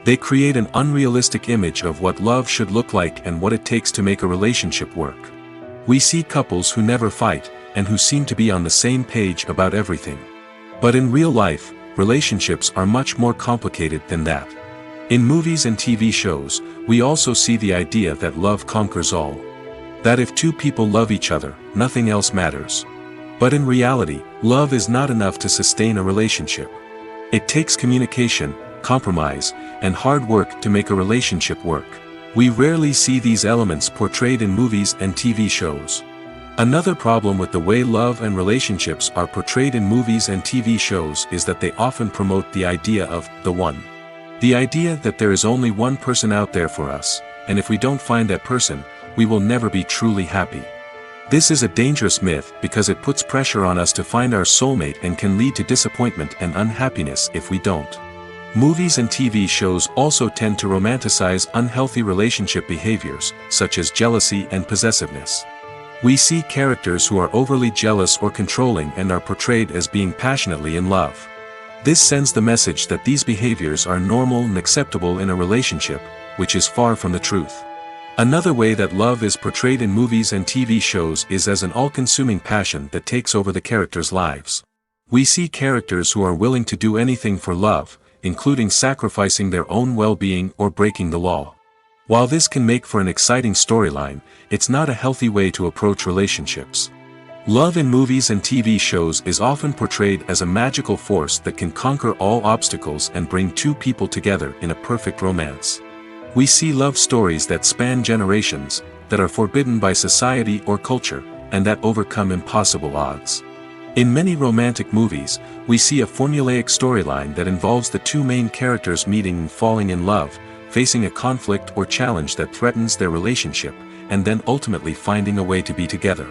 They create an unrealistic image of what love should look like and what it takes to make a relationship work. We see couples who never fight, and who seem to be on the same page about everything. But in real life, relationships are much more complicated than that. In movies and TV shows, we also see the idea that love conquers all. That if two people love each other, nothing else matters. But in reality, love is not enough to sustain a relationship. It takes communication, compromise, and hard work to make a relationship work. We rarely see these elements portrayed in movies and TV shows. Another problem with the way love and relationships are portrayed in movies and TV shows is that they often promote the idea of the one. The idea that there is only one person out there for us, and if we don't find that person, we will never be truly happy. This is a dangerous myth because it puts pressure on us to find our soulmate and can lead to disappointment and unhappiness if we don't. Movies and TV shows also tend to romanticize unhealthy relationship behaviors, such as jealousy and possessiveness. We see characters who are overly jealous or controlling and are portrayed as being passionately in love. This sends the message that these behaviors are normal and acceptable in a relationship, which is far from the truth. Another way that love is portrayed in movies and TV shows is as an all-consuming passion that takes over the characters' lives. We see characters who are willing to do anything for love, including sacrificing their own well-being or breaking the law. While this can make for an exciting storyline, it's not a healthy way to approach relationships. Love in movies and TV shows is often portrayed as a magical force that can conquer all obstacles and bring two people together in a perfect romance. We see love stories that span generations, that are forbidden by society or culture, and that overcome impossible odds. In many romantic movies, we see a formulaic storyline that involves the two main characters meeting and falling in love, facing a conflict or challenge that threatens their relationship, and then ultimately finding a way to be together.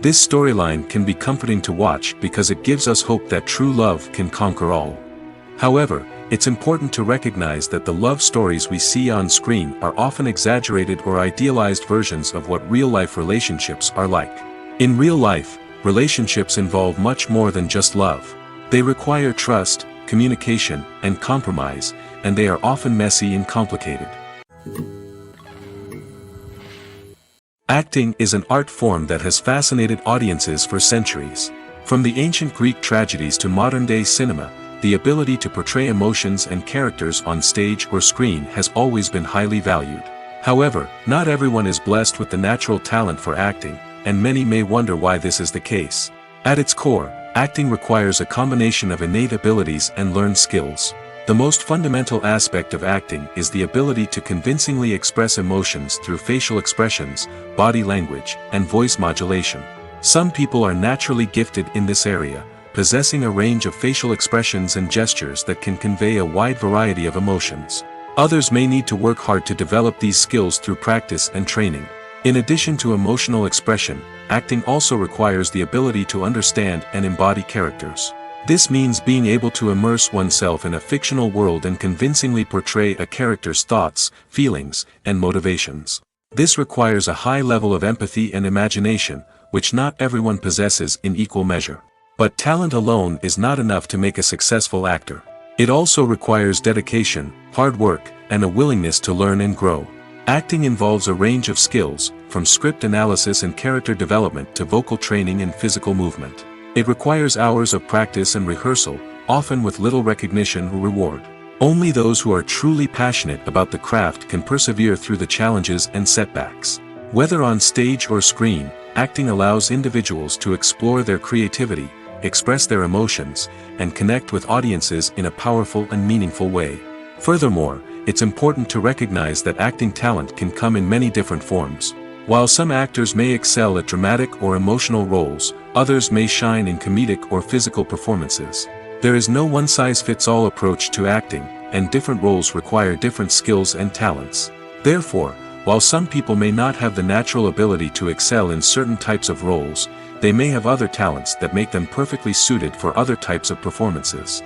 This storyline can be comforting to watch because it gives us hope that true love can conquer all. However, it's important to recognize that the love stories we see on screen are often exaggerated or idealized versions of what real-life relationships are like. In real life, relationships involve much more than just love. They require trust, communication, and compromise, and they are often messy and complicated. Acting is an art form that has fascinated audiences for centuries. From the ancient Greek tragedies to modern-day cinema, the ability to portray emotions and characters on stage or screen has always been highly valued. However, not everyone is blessed with the natural talent for acting, and many may wonder why this is the case. At its core, acting requires a combination of innate abilities and learned skills. The most fundamental aspect of acting is the ability to convincingly express emotions through facial expressions, body language, and voice modulation. Some people are naturally gifted in this area, possessing a range of facial expressions and gestures that can convey a wide variety of emotions. Others may need to work hard to develop these skills through practice and training. In addition to emotional expression, acting also requires the ability to understand and embody characters. This means being able to immerse oneself in a fictional world and convincingly portray a character's thoughts, feelings, and motivations. This requires a high level of empathy and imagination, which not everyone possesses in equal measure. But talent alone is not enough to make a successful actor. It also requires dedication, hard work, and a willingness to learn and grow. Acting involves a range of skills, from script analysis and character development to vocal training and physical movement. It requires hours of practice and rehearsal, often with little recognition or reward. Only those who are truly passionate about the craft can persevere through the challenges and setbacks. Whether on stage or screen, acting allows individuals to explore their creativity, express their emotions, and connect with audiences in a powerful and meaningful way. Furthermore, it's important to recognize that acting talent can come in many different forms. While some actors may excel at dramatic or emotional roles, others may shine in comedic or physical performances. There is no one-size-fits-all approach to acting, and different roles require different skills and talents. Therefore, while some people may not have the natural ability to excel in certain types of roles, they may have other talents that make them perfectly suited for other types of performances.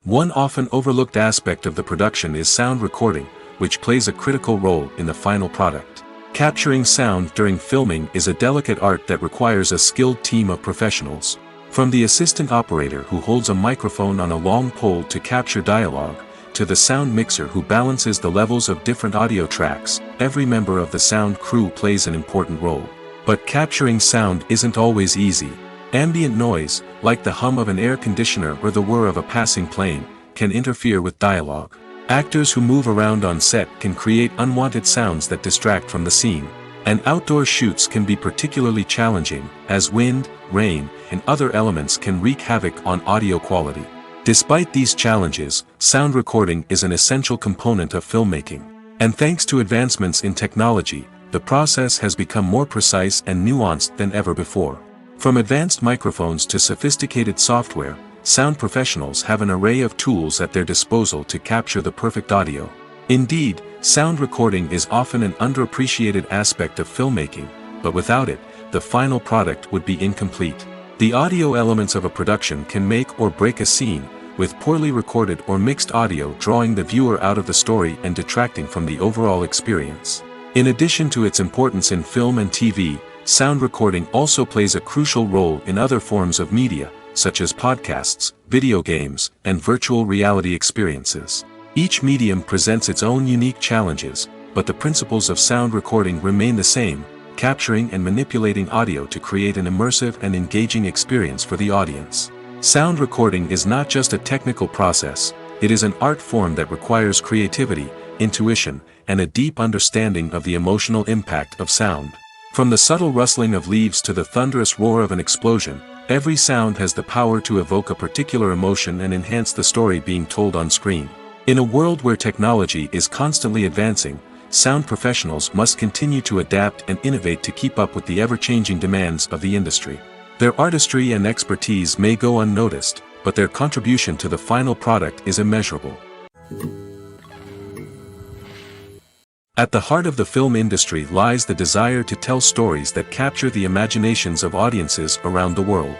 One often overlooked aspect of the production is sound recording, which plays a critical role in the final product. Capturing sound during filming is a delicate art that requires a skilled team of professionals. From the assistant operator who holds a microphone on a long pole to capture dialogue, to the sound mixer who balances the levels of different audio tracks, every member of the sound crew plays an important role. But capturing sound isn't always easy. Ambient noise, like the hum of an air conditioner or the whir of a passing plane, can interfere with dialogue. Actors who move around on set can create unwanted sounds that distract from the scene. And outdoor shoots can be particularly challenging, as wind, rain, and other elements can wreak havoc on audio quality. Despite these challenges, sound recording is an essential component of filmmaking. And thanks to advancements in technology, the process has become more precise and nuanced than ever before. From advanced microphones to sophisticated software, sound professionals have an array of tools at their disposal to capture the perfect audio. Indeed, sound recording is often an underappreciated aspect of filmmaking, but without it, the final product would be incomplete. The audio elements of a production can make or break a scene, with poorly recorded or mixed audio drawing the viewer out of the story and detracting from the overall experience. In addition to its importance in film and TV, sound recording also plays a crucial role in other forms of media, such as podcasts, video games, and virtual reality experiences. Each medium presents its own unique challenges, but the principles of sound recording remain the same: capturing and manipulating audio to create an immersive and engaging experience for the audience. Sound recording is not just a technical process, it is an art form that requires creativity, intuition, and a deep understanding of the emotional impact of sound. From the subtle rustling of leaves to the thunderous roar of an explosion, every sound has the power to evoke a particular emotion and enhance the story being told on screen. In a world where technology is constantly advancing, sound professionals must continue to adapt and innovate to keep up with the ever-changing demands of the industry. Their artistry and expertise may go unnoticed, but their contribution to the final product is immeasurable. At the heart of the film industry lies the desire to tell stories that capture the imaginations of audiences around the world.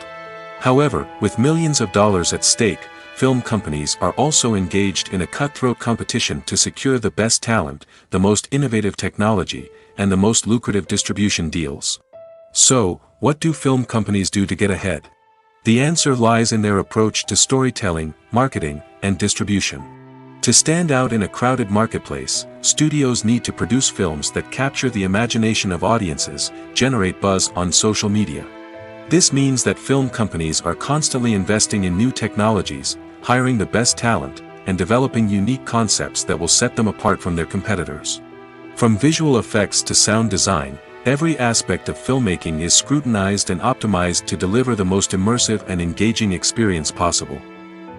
However, with millions of dollars at stake, film companies are also engaged in a cutthroat competition to secure the best talent, the most innovative technology, and the most lucrative distribution deals. So, what do film companies do to get ahead? The answer lies in their approach to storytelling, marketing, and distribution. To stand out in a crowded marketplace, studios need to produce films that capture the imagination of audiences, generate buzz on social media. This means that film companies are constantly investing in new technologies, hiring the best talent, and developing unique concepts that will set them apart from their competitors. From visual effects to sound design, every aspect of filmmaking is scrutinized and optimized to deliver the most immersive and engaging experience possible.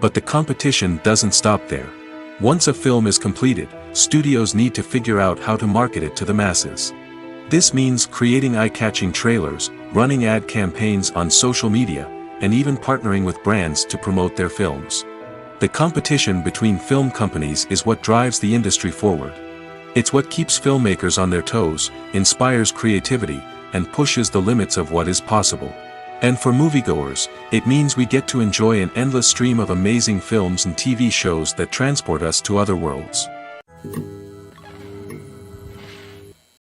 But the competition doesn't stop there. Once a film is completed, studios need to figure out how to market it to the masses. This means creating eye-catching trailers, running ad campaigns on social media, and even partnering with brands to promote their films. The competition between film companies is what drives the industry forward. It's what keeps filmmakers on their toes, inspires creativity, and pushes the limits of what is possible. And for moviegoers, it means we get to enjoy an endless stream of amazing films and TV shows that transport us to other worlds.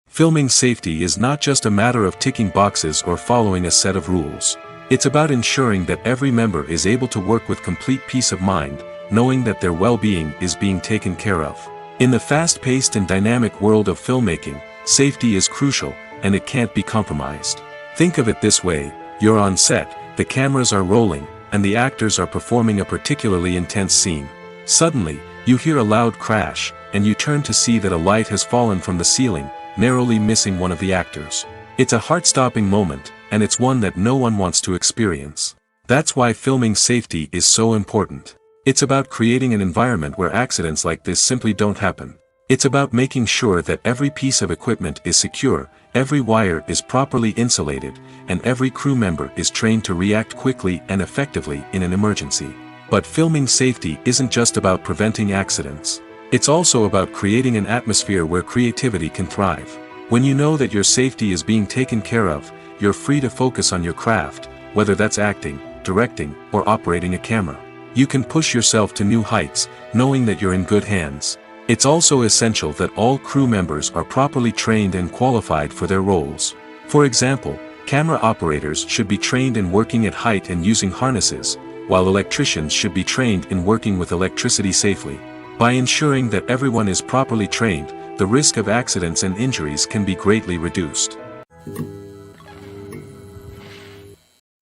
Filming safety is not just a matter of ticking boxes or following a set of rules. It's about ensuring that every member is able to work with complete peace of mind, knowing that their well-being is being taken care of. In the fast-paced and dynamic world of filmmaking, safety is crucial, and it can't be compromised. Think of it this way: you're on set, the cameras are rolling, and the actors are performing a particularly intense scene. Suddenly, you hear a loud crash, and you turn to see that a light has fallen from the ceiling, narrowly missing one of the actors. It's a heart-stopping moment, and it's one that no one wants to experience. That's why filming safety is so important. It's about creating an environment where accidents like this simply don't happen. It's about making sure that every piece of equipment is secure, every wire is properly insulated, and every crew member is trained to react quickly and effectively in an emergency. But filming safety isn't just about preventing accidents. It's also about creating an atmosphere where creativity can thrive. When you know that your safety is being taken care of, you're free to focus on your craft, whether that's acting, directing, or operating a camera. You can push yourself to new heights, knowing that you're in good hands. It's also essential that all crew members are properly trained and qualified for their roles. For example, camera operators should be trained in working at height and using harnesses, while electricians should be trained in working with electricity safely. By ensuring that everyone is properly trained, the risk of accidents and injuries can be greatly reduced.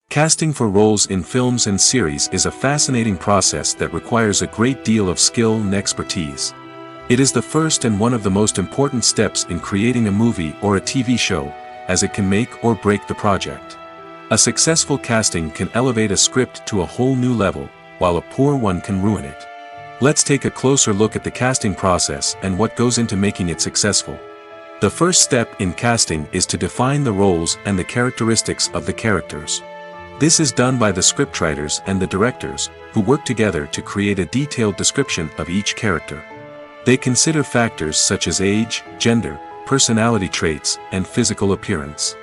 Casting for roles in films and series is a fascinating process that requires a great deal of skill and expertise. It is the first and one of the most important steps in creating a movie or a TV show, as it can make or break the project. A successful casting can elevate a script to a whole new level, while a poor one can ruin it. Let's take a closer look at the casting process and what goes into making it successful. The first step in casting is to define the roles and the characteristics of the characters. This is done by the scriptwriters and the directors, who work together to create a detailed description of each character. They consider factors such as age, gender, personality traits, and physical appearance.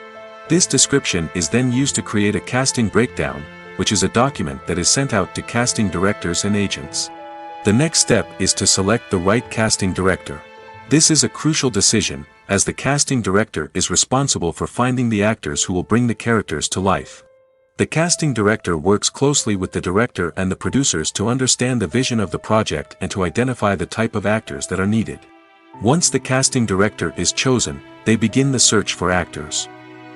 This description is then used to create a casting breakdown, which is a document that is sent out to casting directors and agents. The next step is to select the right casting director. This is a crucial decision, as the casting director is responsible for finding the actors who will bring the characters to life. The casting director works closely with the director and the producers to understand the vision of the project and to identify the type of actors that are needed. Once the casting director is chosen, they begin the search for actors.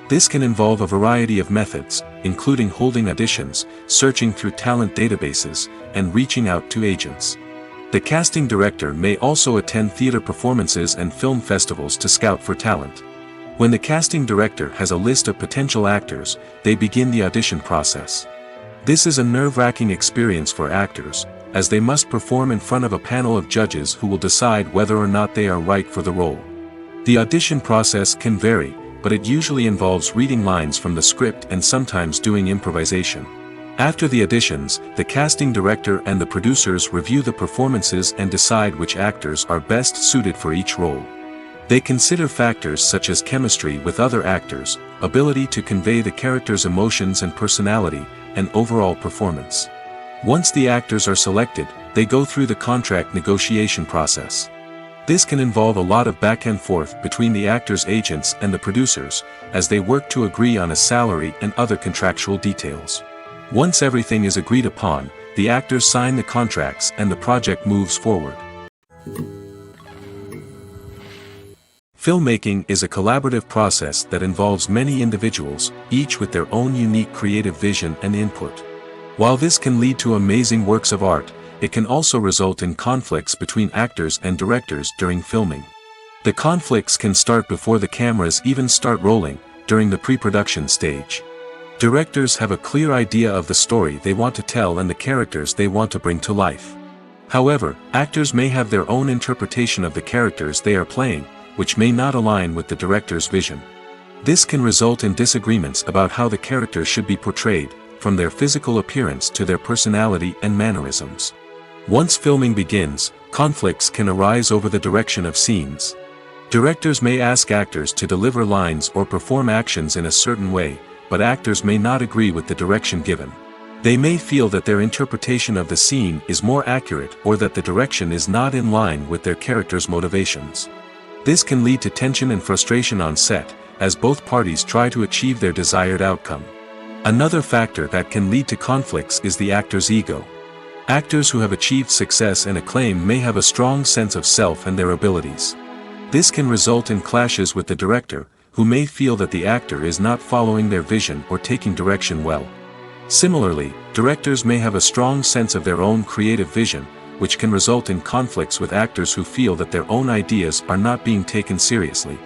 This can involve a variety of methods, including holding auditions, searching through talent databases, and reaching out to agents. The casting director may also attend theater performances and film festivals to scout for talent. When the casting director has a list of potential actors, they begin the audition process. This is a nerve-wracking experience for actors, as they must perform in front of a panel of judges who will decide whether or not they are right for the role. The audition process can vary, but it usually involves reading lines from the script and sometimes doing improvisation. After the auditions, the casting director and the producers review the performances and decide which actors are best suited for each role. They consider factors such as chemistry with other actors, ability to convey the character's emotions and personality, and overall performance. Once the actors are selected, they go through the contract negotiation process. This can involve a lot of back and forth between the actors' agents and the producers, as they work to agree on a salary and other contractual details. Once everything is agreed upon, the actors sign the contracts and the project moves forward. Filmmaking is a collaborative process that involves many individuals, each with their own unique creative vision and input. While this can lead to amazing works of art, it can also result in conflicts between actors and directors during filming. The conflicts can start before the cameras even start rolling, during the pre-production stage. Directors have a clear idea of the story they want to tell and the characters they want to bring to life. However, actors may have their own interpretation of the characters they are playing, which may not align with the director's vision. This can result in disagreements about how the character should be portrayed, from their physical appearance to their personality and mannerisms. Once filming begins, conflicts can arise over the direction of scenes. Directors may ask actors to deliver lines or perform actions in a certain way, but actors may not agree with the direction given. They may feel that their interpretation of the scene is more accurate or that the direction is not in line with their character's motivations. This can lead to tension and frustration on set, as both parties try to achieve their desired outcome. Another factor that can lead to conflicts is the actor's ego. Actors who have achieved success and acclaim may have a strong sense of self and their abilities. This can result in clashes with the director, who may feel that the actor is not following their vision or taking direction well. Similarly, directors may have a strong sense of their own creative vision, which can result in conflicts with actors who feel that their own ideas are not being taken seriously.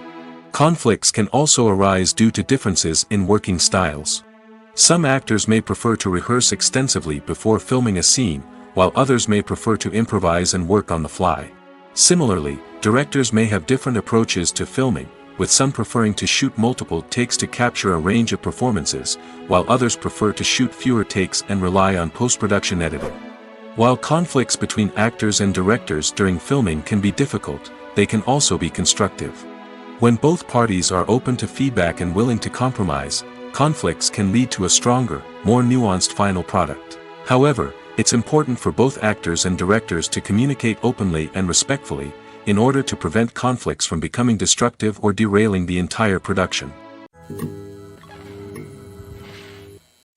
Conflicts can also arise due to differences in working styles. Some actors may prefer to rehearse extensively before filming a scene, while others may prefer to improvise and work on the fly. Similarly, directors may have different approaches to filming, with some preferring to shoot multiple takes to capture a range of performances, while others prefer to shoot fewer takes and rely on post-production editing. While conflicts between actors and directors during filming can be difficult, they can also be constructive. When both parties are open to feedback and willing to compromise, conflicts can lead to a stronger, more nuanced final product. However, it's important for both actors and directors to communicate openly and respectfully, in order to prevent conflicts from becoming destructive or derailing the entire production.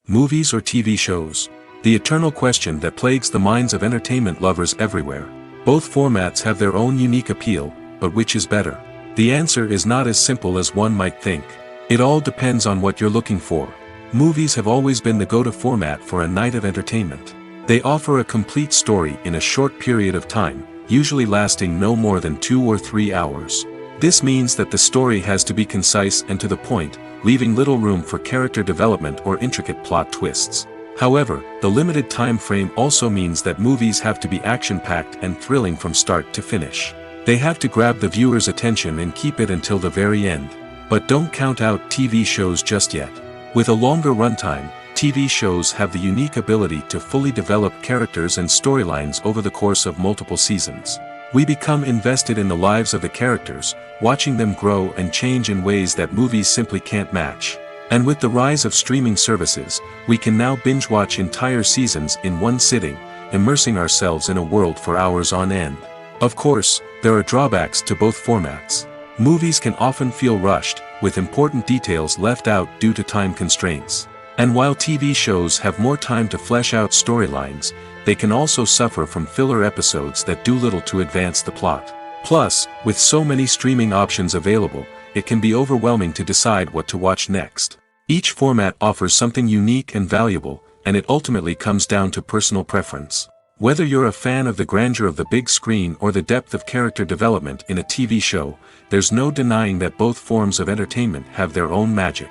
Movies or TV shows? The eternal question that plagues the minds of entertainment lovers everywhere. Both formats have their own unique appeal, but which is better? The answer is not as simple as one might think. It all depends on what you're looking for. Movies have always been the go-to format for a night of entertainment. They offer a complete story in a short period of time, usually lasting no more than 2 or 3 hours. This means that the story has to be concise and to the point, leaving little room for character development or intricate plot twists. However, the limited time frame also means that movies have to be action-packed and thrilling from start to finish. They have to grab the viewer's attention and keep it until the very end. But don't count out TV shows just yet. With a longer runtime, TV shows have the unique ability to fully develop characters and storylines over the course of multiple seasons. We become invested in the lives of the characters, watching them grow and change in ways that movies simply can't match. And with the rise of streaming services, we can now binge-watch entire seasons in one sitting, immersing ourselves in a world for hours on end. Of course, there are drawbacks to both formats. Movies can often feel rushed, with important details left out due to time constraints. And while TV shows have more time to flesh out storylines, they can also suffer from filler episodes that do little to advance the plot. Plus, with so many streaming options available, it can be overwhelming to decide what to watch next. Each format offers something unique and valuable, and it ultimately comes down to personal preference. Whether you're a fan of the grandeur of the big screen or the depth of character development in a TV show, there's no denying that both forms of entertainment have their own magic.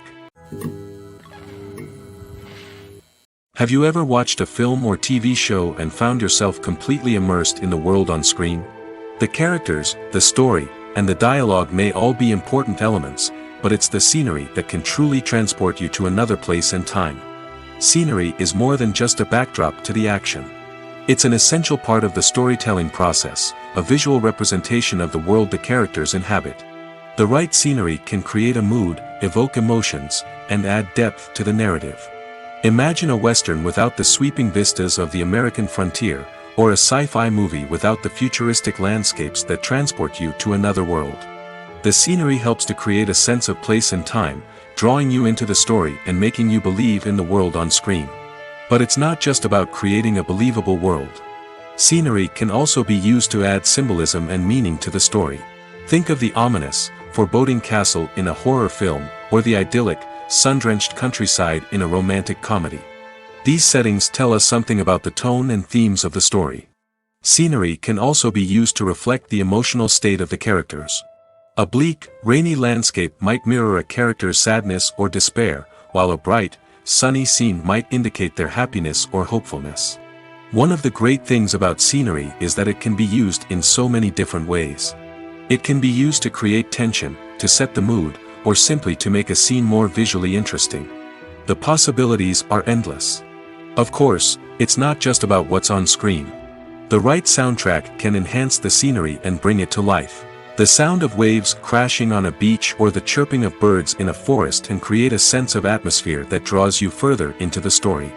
Have you ever watched a film or TV show and found yourself completely immersed in the world on screen? The characters, the story, and the dialogue may all be important elements, but it's the scenery that can truly transport you to another place and time. Scenery is more than just a backdrop to the action. It's an essential part of the storytelling process, a visual representation of the world the characters inhabit. The right scenery can create a mood, evoke emotions, and add depth to the narrative. Imagine a Western without the sweeping vistas of the American frontier, or a sci-fi movie without the futuristic landscapes that transport you to another world. The scenery helps to create a sense of place and time, drawing you into the story and making you believe in the world on screen. But it's not just about creating a believable world. Scenery can also be used to add symbolism and meaning to the story. Think of the ominous, foreboding castle in a horror film, or the idyllic, sun-drenched countryside in a romantic comedy. These settings tell us something about the tone and themes of the story. Scenery can also be used to reflect the emotional state of the characters. A bleak, rainy landscape might mirror a character's sadness or despair, while a bright, sunny scene might indicate their happiness or hopefulness. One of the great things about scenery is that it can be used in so many different ways. It can be used to create tension, to set the mood, or simply to make a scene more visually interesting. The possibilities are endless. Of course, it's not just about what's on screen. The right soundtrack can enhance the scenery and bring it to life. The sound of waves crashing on a beach or the chirping of birds in a forest can create a sense of atmosphere that draws you further into the story.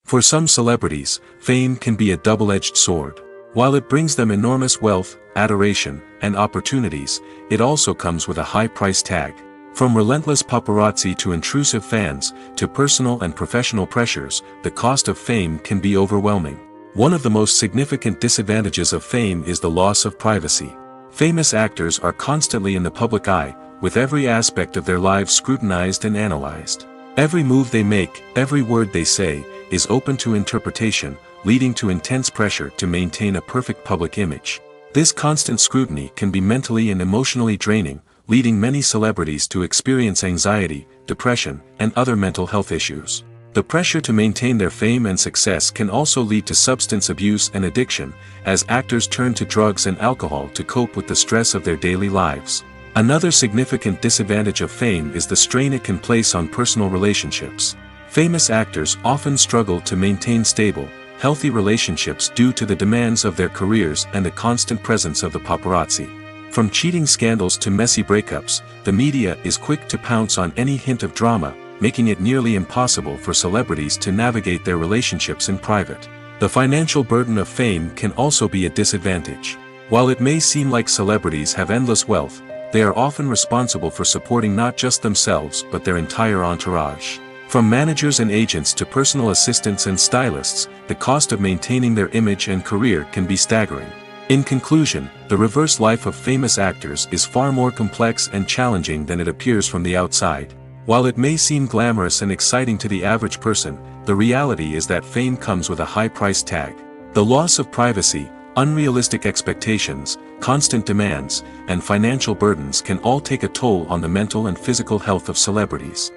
For some celebrities, fame can be a double-edged sword. While it brings them enormous wealth, adoration, and opportunities, it also comes with a high price tag. From relentless paparazzi to intrusive fans, to personal and professional pressures, the cost of fame can be overwhelming. One of the most significant disadvantages of fame is the loss of privacy. Famous actors are constantly in the public eye, with every aspect of their lives scrutinized and analyzed. Every move they make, every word they say, is open to interpretation, leading to intense pressure to maintain a perfect public image. This constant scrutiny can be mentally and emotionally draining, leading many celebrities to experience anxiety, depression, and other mental health issues. The pressure to maintain their fame and success can also lead to substance abuse and addiction, as actors turn to drugs and alcohol to cope with the stress of their daily lives. Another significant disadvantage of fame is the strain it can place on personal relationships. Famous actors often struggle to maintain stable, healthy relationships due to the demands of their careers and the constant presence of the paparazzi. From cheating scandals to messy breakups, the media is quick to pounce on any hint of drama, making it nearly impossible for celebrities to navigate their relationships in private. The financial burden of fame can also be a disadvantage. While it may seem like celebrities have endless wealth, they are often responsible for supporting not just themselves but their entire entourage. From managers and agents to personal assistants and stylists, the cost of maintaining their image and career can be staggering. In conclusion, the reverse life of famous actors is far more complex and challenging than it appears from the outside. While it may seem glamorous and exciting to the average person, the reality is that fame comes with a high price tag. The loss of privacy, unrealistic expectations, constant demands, and financial burdens can all take a toll on the mental and physical health of celebrities.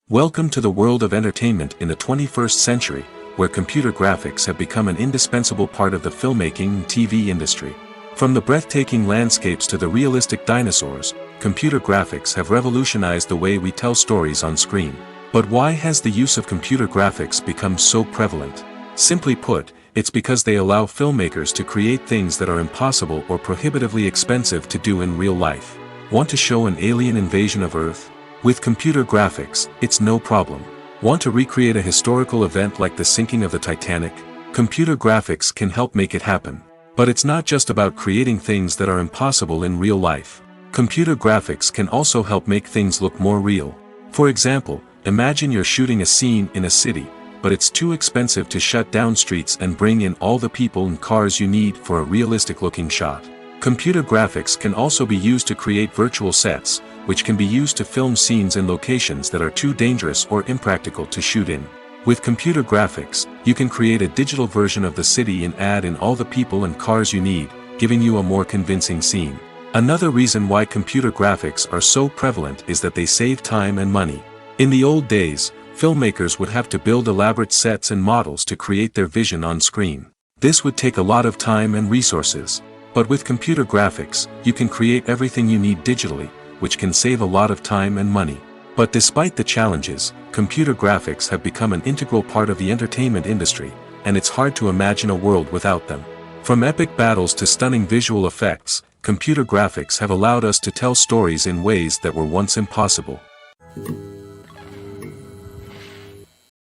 Welcome to the world of entertainment in the 21st century, where computer graphics have become an indispensable part of the filmmaking and TV industry. From the breathtaking landscapes to the realistic dinosaurs, computer graphics have revolutionized the way we tell stories on screen. But why has the use of computer graphics become so prevalent? Simply put, it's because they allow filmmakers to create things that are impossible or prohibitively expensive to do in real life. Want to show an alien invasion of Earth? With computer graphics, it's no problem. Want to recreate a historical event like the sinking of the Titanic? Computer graphics can help make it happen. But it's not just about creating things that are impossible in real life. Computer graphics can also help make things look more real. For example, imagine you're shooting a scene in a city, but it's too expensive to shut down streets and bring in all the people and cars you need for a realistic-looking shot. Computer graphics can also be used to create virtual sets, which can be used to film scenes in locations that are too dangerous or impractical to shoot in. With computer graphics, you can create a digital version of the city and add in all the people and cars you need, giving you a more convincing scene. Another reason why computer graphics are so prevalent is that they save time and money. In the old days, filmmakers would have to build elaborate sets and models to create their vision on screen. This would take a lot of time and resources. But with computer graphics, you can create everything you need digitally, which can save a lot of time and money. But despite the challenges, computer graphics have become an integral part of the entertainment industry, and it's hard to imagine a world without them. From epic battles to stunning visual effects, computer graphics have allowed us to tell stories in ways that were once impossible.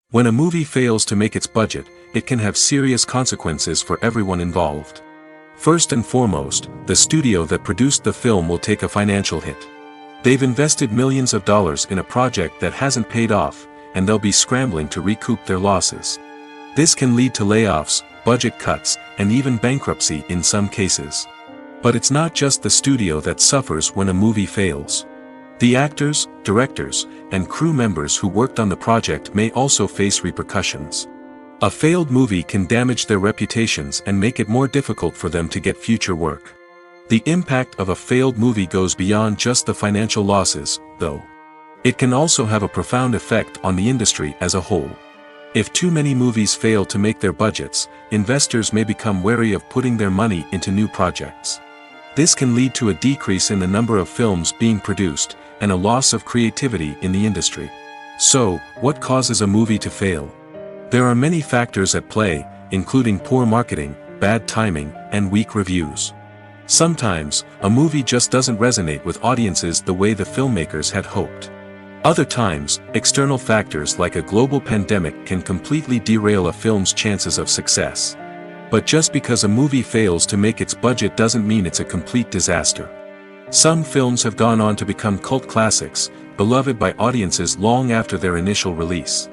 When a movie fails to make its budget, it can have serious consequences for everyone involved. First and foremost, the studio that produced the film will take a financial hit. They've invested millions of dollars in a project that hasn't paid off, and they'll be scrambling to recoup their losses. This can lead to layoffs, budget cuts, and even bankruptcy in some cases. But it's not just the studio that suffers when a movie fails. The actors, directors, and crew members who worked on the project may also face repercussions. A failed movie can damage their reputations and make it more difficult for them to get future work. The impact of a failed movie goes beyond just the financial losses, though. It can also have a profound effect on the industry as a whole. If too many movies fail to make their budgets, investors may become wary of putting their money into new projects. This can lead to a decrease in the number of films being produced, and a loss of creativity in the industry. So, what causes a movie to fail? There are many factors at play, including poor marketing, bad timing, and weak reviews. Sometimes, a movie just doesn't resonate with audiences the way the filmmakers had hoped. Other times, external factors like a global pandemic can completely derail a film's chances of success. But just because a movie fails to make its budget doesn't mean it's a complete disaster. Some films have gone on to become cult classics, beloved by audiences long after their initial release.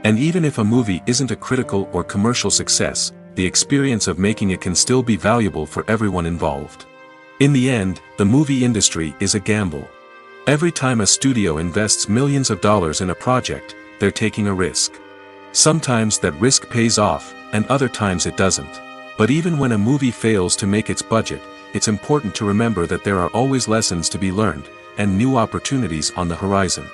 And even if a movie isn't a critical or commercial success, the experience of making it can still be valuable for everyone involved. In the end, the movie industry is a gamble. Every time a studio invests millions of dollars in a project, they're taking a risk. Sometimes that risk pays off, and other times it doesn't. But even when a movie fails to make its budget, it's important to remember that there are always lessons to be learned, and new opportunities on the horizon.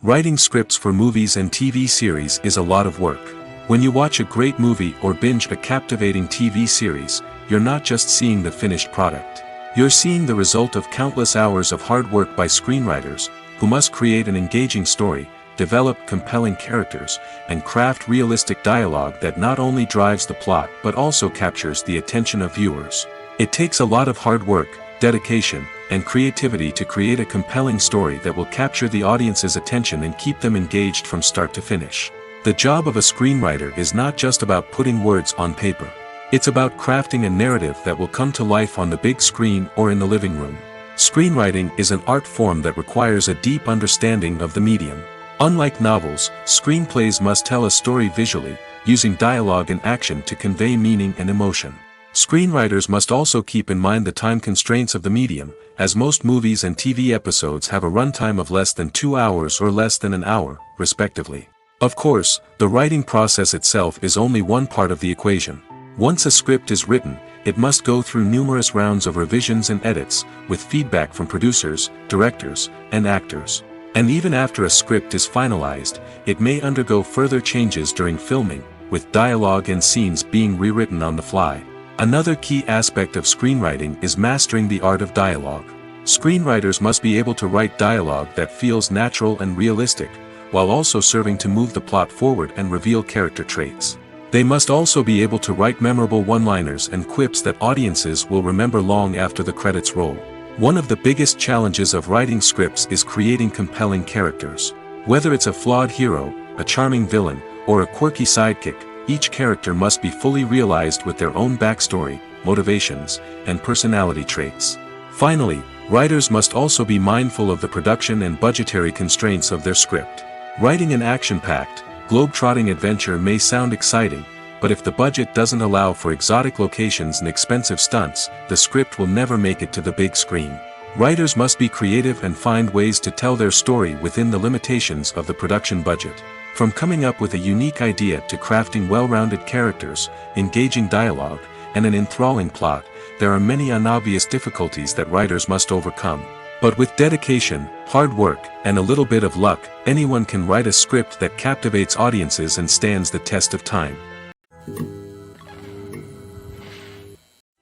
Writing scripts for movies and TV series is a lot of work. When you watch a great movie or binge a captivating TV series, you're not just seeing the finished product. You're seeing the result of countless hours of hard work by screenwriters, who must create an engaging story, develop compelling characters, and craft realistic dialogue that not only drives the plot but also captures the attention of viewers. It takes a lot of hard work, dedication, and creativity to create a compelling story that will capture the audience's attention and keep them engaged from start to finish. The job of a screenwriter is not just about putting words on paper. It's about crafting a narrative that will come to life on the big screen or in the living room. Screenwriting is an art form that requires a deep understanding of the medium. Unlike novels, screenplays must tell a story visually, using dialogue and action to convey meaning and emotion. Screenwriters must also keep in mind the time constraints of the medium, as most movies and TV episodes have a runtime of less than 2 hours or less than an hour, respectively. Of course, the writing process itself is only one part of the equation. Once a script is written, it must go through numerous rounds of revisions and edits, with feedback from producers, directors, and actors. And even after a script is finalized, it may undergo further changes during filming, with dialogue and scenes being rewritten on the fly. Another key aspect of screenwriting is mastering the art of dialogue. Screenwriters must be able to write dialogue that feels natural and realistic, while also serving to move the plot forward and reveal character traits. They must also be able to write memorable one-liners and quips that audiences will remember long after the credits roll. One of the biggest challenges of writing scripts is creating compelling characters. Whether it's a flawed hero, a charming villain, or a quirky sidekick, each character must be fully realized with their own backstory, motivations, and personality traits. Finally, writers must also be mindful of the production and budgetary constraints of their script. Writing an action-packed, globe-trotting adventure may sound exciting, but if the budget doesn't allow for exotic locations and expensive stunts, the script will never make it to the big screen. Writers must be creative and find ways to tell their story within the limitations of the production budget. From coming up with a unique idea to crafting well-rounded characters, engaging dialogue, and an enthralling plot, there are many unobvious difficulties that writers must overcome. But with dedication, hard work, and a little bit of luck, anyone can write a script that captivates audiences and stands the test of time.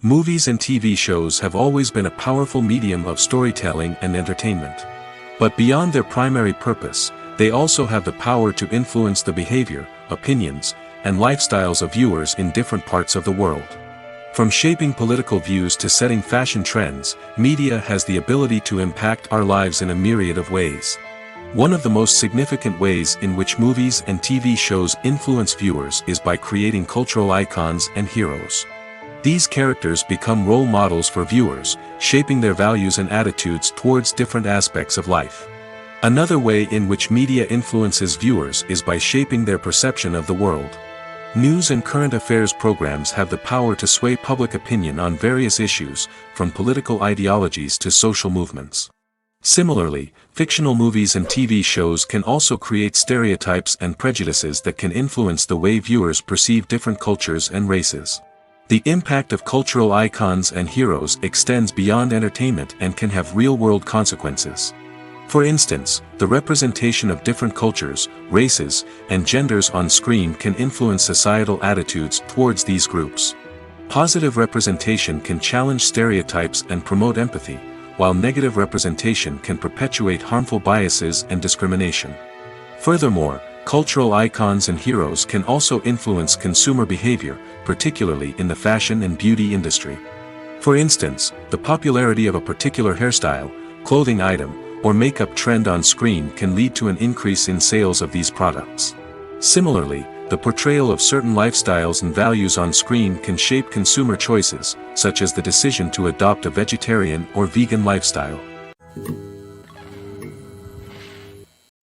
Movies and TV shows have always been a powerful medium of storytelling and entertainment. But beyond their primary purpose, they also have the power to influence the behavior, opinions, and lifestyles of viewers in different parts of the world. From shaping political views to setting fashion trends, media has the ability to impact our lives in a myriad of ways. One of the most significant ways in which movies and TV shows influence viewers is by creating cultural icons and heroes. These characters become role models for viewers, shaping their values and attitudes towards different aspects of life. Another way in which media influences viewers is by shaping their perception of the world. News and current affairs programs have the power to sway public opinion on various issues, from political ideologies to social movements. Similarly, fictional movies and TV shows can also create stereotypes and prejudices that can influence the way viewers perceive different cultures and races. The impact of cultural icons and heroes extends beyond entertainment and can have real-world consequences. For instance, the representation of different cultures, races, and genders on screen can influence societal attitudes towards these groups. Positive representation can challenge stereotypes and promote empathy, while negative representation can perpetuate harmful biases and discrimination. Furthermore, cultural icons and heroes can also influence consumer behavior, particularly in the fashion and beauty industry. For instance, the popularity of a particular hairstyle, clothing item, or makeup trend on screen can lead to an increase in sales of these products. Similarly, the portrayal of certain lifestyles and values on screen can shape consumer choices, such as the decision to adopt a vegetarian or vegan lifestyle.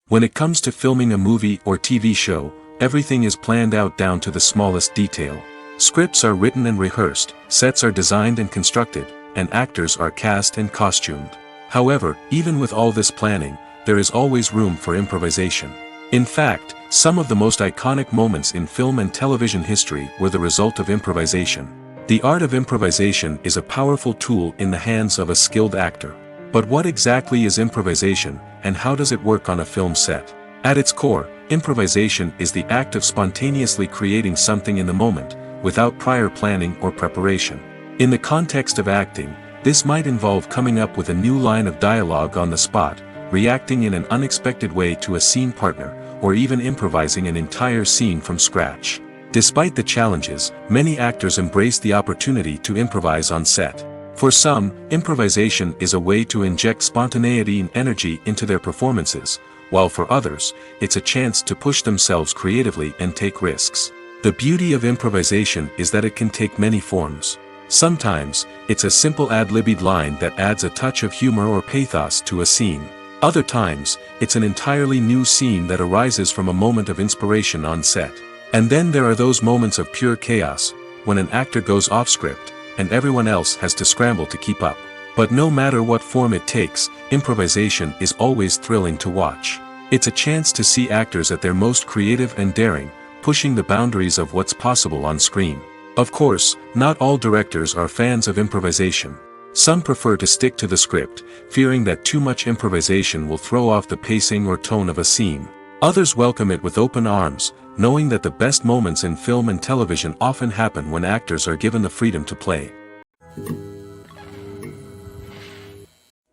When it comes to filming a movie or TV show, everything is planned out down to the smallest detail. Scripts are written and rehearsed, sets are designed and constructed, and actors are cast and costumed. However, even with all this planning, there is always room for improvisation. In fact, some of the most iconic moments in film and television history were the result of improvisation. The art of improvisation is a powerful tool in the hands of a skilled actor. But what exactly is improvisation, and how does it work on a film set? At its core, improvisation is the act of spontaneously creating something in the moment, without prior planning or preparation. In the context of acting, this might involve coming up with a new line of dialogue on the spot, reacting in an unexpected way to a scene partner, or even improvising an entire scene from scratch. Despite the challenges, many actors embrace the opportunity to improvise on set. For some, improvisation is a way to inject spontaneity and energy into their performances, while for others, it's a chance to push themselves creatively and take risks. The beauty of improvisation is that it can take many forms. Sometimes, it's a simple ad-libbed line that adds a touch of humor or pathos to a scene. Other times, it's an entirely new scene that arises from a moment of inspiration on set. And then there are those moments of pure chaos, when an actor goes off script, and everyone else has to scramble to keep up. But no matter what form it takes, improvisation is always thrilling to watch. It's a chance to see actors at their most creative and daring, pushing the boundaries of what's possible on screen. Of course, not all directors are fans of improvisation. Some prefer to stick to the script, fearing that too much improvisation will throw off the pacing or tone of a scene. Others welcome it with open arms, knowing that the best moments in film and television often happen when actors are given the freedom to play.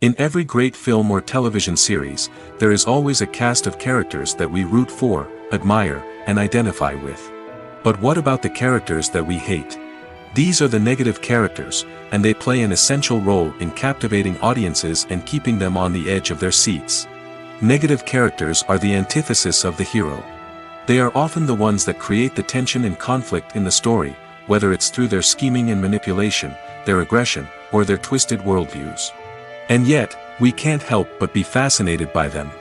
In every great film or television series, there is always a cast of characters that we root for, admire, and identify with. But what about the characters that we hate? These are the negative characters, and they play an essential role in captivating audiences and keeping them on the edge of their seats. Negative characters are the antithesis of the hero. They are often the ones that create the tension and conflict in the story, whether it's through their scheming and manipulation, their aggression, or their twisted worldviews. And yet, we can't help but be fascinated by them.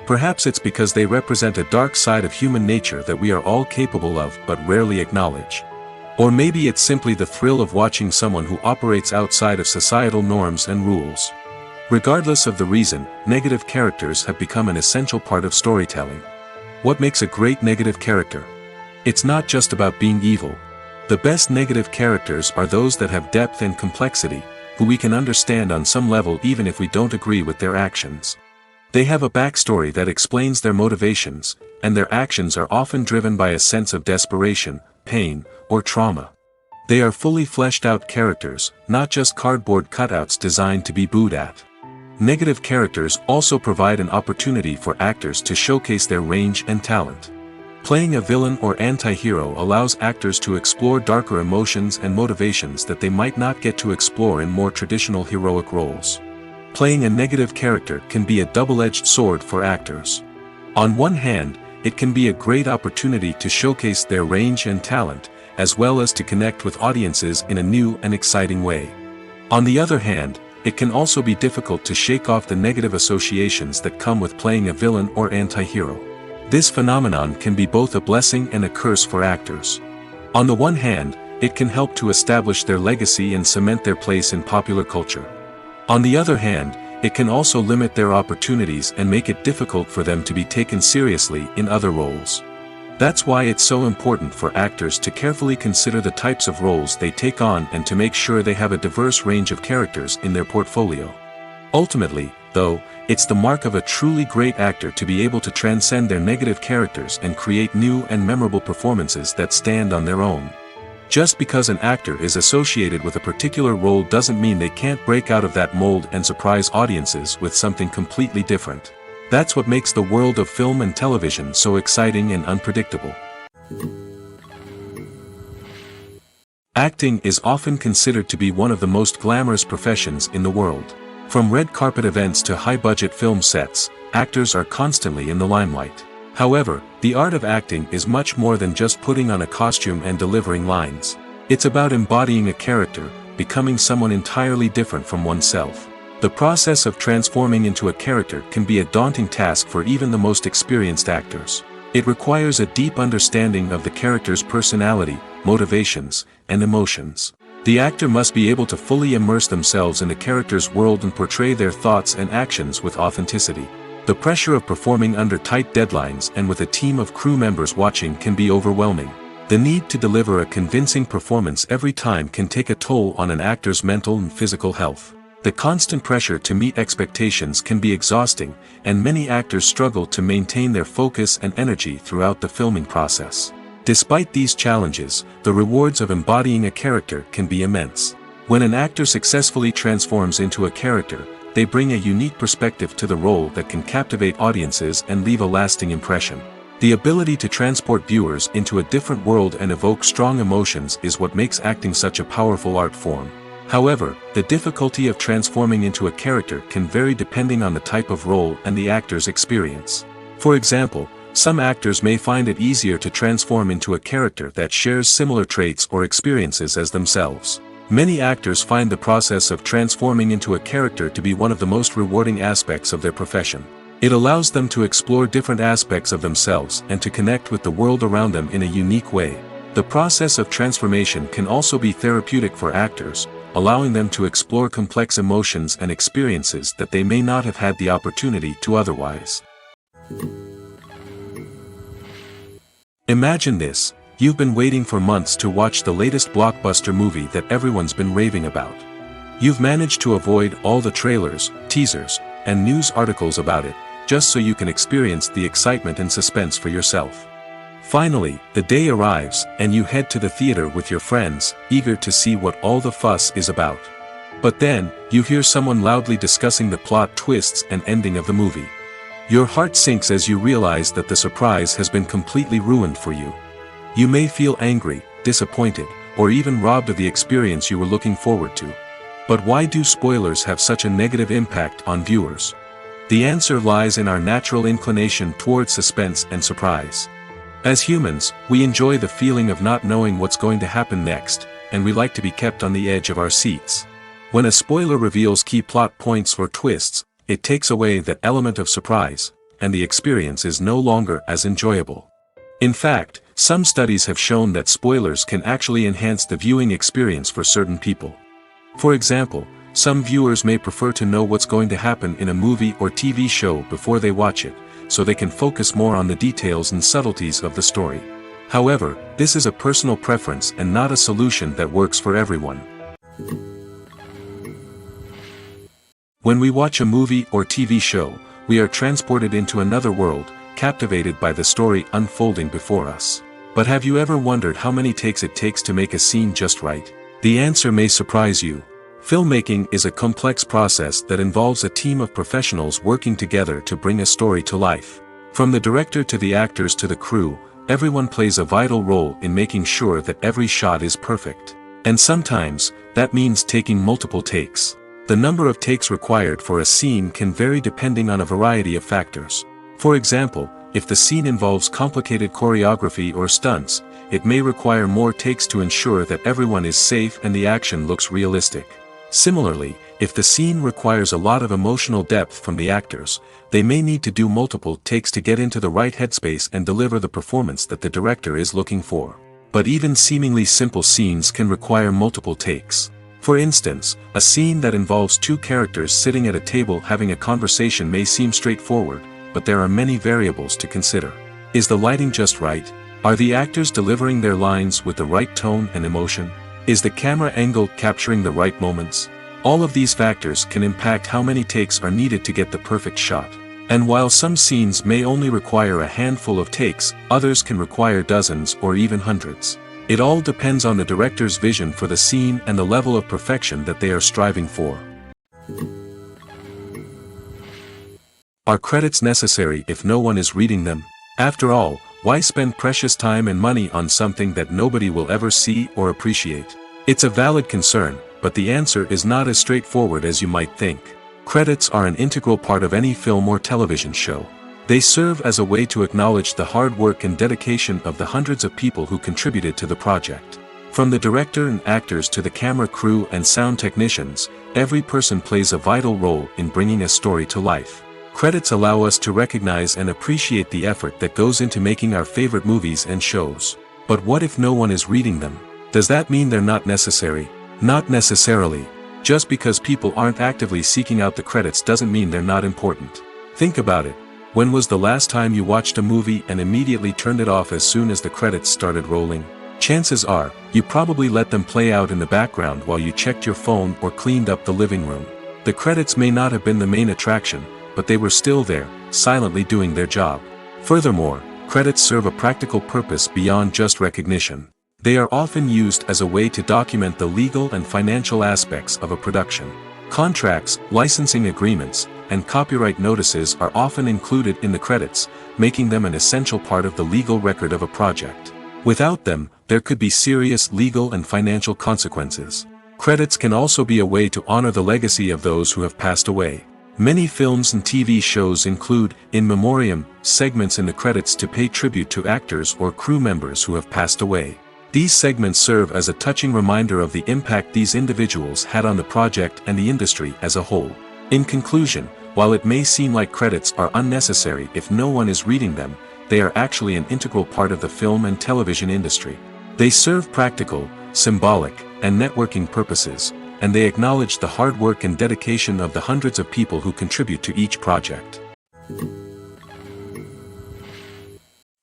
Perhaps it's because they represent a dark side of human nature that we are all capable of but rarely acknowledge. Or maybe it's simply the thrill of watching someone who operates outside of societal norms and rules. Regardless of the reason, negative characters have become an essential part of storytelling. What makes a great negative character? It's not just about being evil. The best negative characters are those that have depth and complexity, who we can understand on some level even if we don't agree with their actions. They have a backstory that explains their motivations, and their actions are often driven by a sense of desperation, pain, or trauma. They are fully fleshed out characters, not just cardboard cutouts designed to be booed at. Negative characters also provide an opportunity for actors to showcase their range and talent. Playing a villain or anti-hero allows actors to explore darker emotions and motivations that they might not get to explore in more traditional heroic roles. Playing a negative character can be a double-edged sword for actors. On one hand, it can be a great opportunity to showcase their range and talent, as well as to connect with audiences in a new and exciting way. On the other hand, it can also be difficult to shake off the negative associations that come with playing a villain or anti-hero. This phenomenon can be both a blessing and a curse for actors. On the one hand, it can help to establish their legacy and cement their place in popular culture. On the other hand, it can also limit their opportunities and make it difficult for them to be taken seriously in other roles. That's why it's so important for actors to carefully consider the types of roles they take on and to make sure they have a diverse range of characters in their portfolio. Ultimately, though, it's the mark of a truly great actor to be able to transcend their negative characters and create new and memorable performances that stand on their own. Just because an actor is associated with a particular role doesn't mean they can't break out of that mold and surprise audiences with something completely different. That's what makes the world of film and television so exciting and unpredictable. Acting is often considered to be one of the most glamorous professions in the world. From red carpet events to high-budget film sets, actors are constantly in the limelight. However, the art of acting is much more than just putting on a costume and delivering lines. It's about embodying a character, becoming someone entirely different from oneself. The process of transforming into a character can be a daunting task for even the most experienced actors. It requires a deep understanding of the character's personality, motivations, and emotions. The actor must be able to fully immerse themselves in the character's world and portray their thoughts and actions with authenticity. The pressure of performing under tight deadlines and with a team of crew members watching can be overwhelming. The need to deliver a convincing performance every time can take a toll on an actor's mental and physical health. The constant pressure to meet expectations can be exhausting, and many actors struggle to maintain their focus and energy throughout the filming process. Despite these challenges, the rewards of embodying a character can be immense. When an actor successfully transforms into a character, they bring a unique perspective to the role that can captivate audiences and leave a lasting impression. The ability to transport viewers into a different world and evoke strong emotions is what makes acting such a powerful art form. However, the difficulty of transforming into a character can vary depending on the type of role and the actor's experience. For example, some actors may find it easier to transform into a character that shares similar traits or experiences as themselves. Many actors find the process of transforming into a character to be one of the most rewarding aspects of their profession. It allows them to explore different aspects of themselves and to connect with the world around them in a unique way. The process of transformation can also be therapeutic for actors, allowing them to explore complex emotions and experiences that they may not have had the opportunity to otherwise. Imagine this. You've been waiting for months to watch the latest blockbuster movie that everyone's been raving about. You've managed to avoid all the trailers, teasers, and news articles about it, just so you can experience the excitement and suspense for yourself. Finally, the day arrives, and you head to the theater with your friends, eager to see what all the fuss is about. But then, you hear someone loudly discussing the plot twists and ending of the movie. Your heart sinks as you realize that the surprise has been completely ruined for you. You may feel angry, disappointed, or even robbed of the experience you were looking forward to. But why do spoilers have such a negative impact on viewers? The answer lies in our natural inclination towards suspense and surprise. As humans, we enjoy the feeling of not knowing what's going to happen next, and we like to be kept on the edge of our seats. When a spoiler reveals key plot points or twists, it takes away that element of surprise, and the experience is no longer as enjoyable. In fact, some studies have shown that spoilers can actually enhance the viewing experience for certain people. For example, some viewers may prefer to know what's going to happen in a movie or TV show before they watch it, so they can focus more on the details and subtleties of the story. However, this is a personal preference and not a solution that works for everyone. When we watch a movie or TV show, we are transported into another world, captivated by the story unfolding before us. But have you ever wondered how many takes it takes to make a scene just right? The answer may surprise you. Filmmaking is a complex process that involves a team of professionals working together to bring a story to life. From the director to the actors to the crew, everyone plays a vital role in making sure that every shot is perfect. And sometimes, that means taking multiple takes. The number of takes required for a scene can vary depending on a variety of factors. For example, if the scene involves complicated choreography or stunts, it may require more takes to ensure that everyone is safe and the action looks realistic. Similarly, if the scene requires a lot of emotional depth from the actors, they may need to do multiple takes to get into the right headspace and deliver the performance that the director is looking for. But even seemingly simple scenes can require multiple takes. For instance, a scene that involves two characters sitting at a table having a conversation may seem straightforward, but there are many variables to consider. Is the lighting just right? Are the actors delivering their lines with the right tone and emotion? Is the camera angle capturing the right moments? All of these factors can impact how many takes are needed to get the perfect shot. And while some scenes may only require a handful of takes, others can require dozens or even hundreds. It all depends on the director's vision for the scene and the level of perfection that they are striving for. Are credits necessary if no one is reading them? After all, why spend precious time and money on something that nobody will ever see or appreciate? It's a valid concern, but the answer is not as straightforward as you might think. Credits are an integral part of any film or television show. They serve as a way to acknowledge the hard work and dedication of the hundreds of people who contributed to the project. From the director and actors to the camera crew and sound technicians, every person plays a vital role in bringing a story to life. Credits allow us to recognize and appreciate the effort that goes into making our favorite movies and shows. But what if no one is reading them? Does that mean they're not necessary? Not necessarily. Just because people aren't actively seeking out the credits doesn't mean they're not important. Think about it. When was the last time you watched a movie and immediately turned it off as soon as the credits started rolling? Chances are, you probably let them play out in the background while you checked your phone or cleaned up the living room. The credits may not have been the main attraction, but they were still there, silently doing their job. Furthermore, credits serve a practical purpose beyond just recognition. They are often used as a way to document the legal and financial aspects of a production. Contracts, licensing agreements, and copyright notices are often included in the credits, making them an essential part of the legal record of a project. Without them, there could be serious legal and financial consequences. Credits can also be a way to honor the legacy of those who have passed away. Many films and TV shows include, in memoriam, segments in the credits to pay tribute to actors or crew members who have passed away. These segments serve as a touching reminder of the impact these individuals had on the project and the industry as a whole. In conclusion, while it may seem like credits are unnecessary if no one is reading them, they are actually an integral part of the film and television industry. They serve practical, symbolic, and networking purposes, and they acknowledge the hard work and dedication of the hundreds of people who contribute to each project.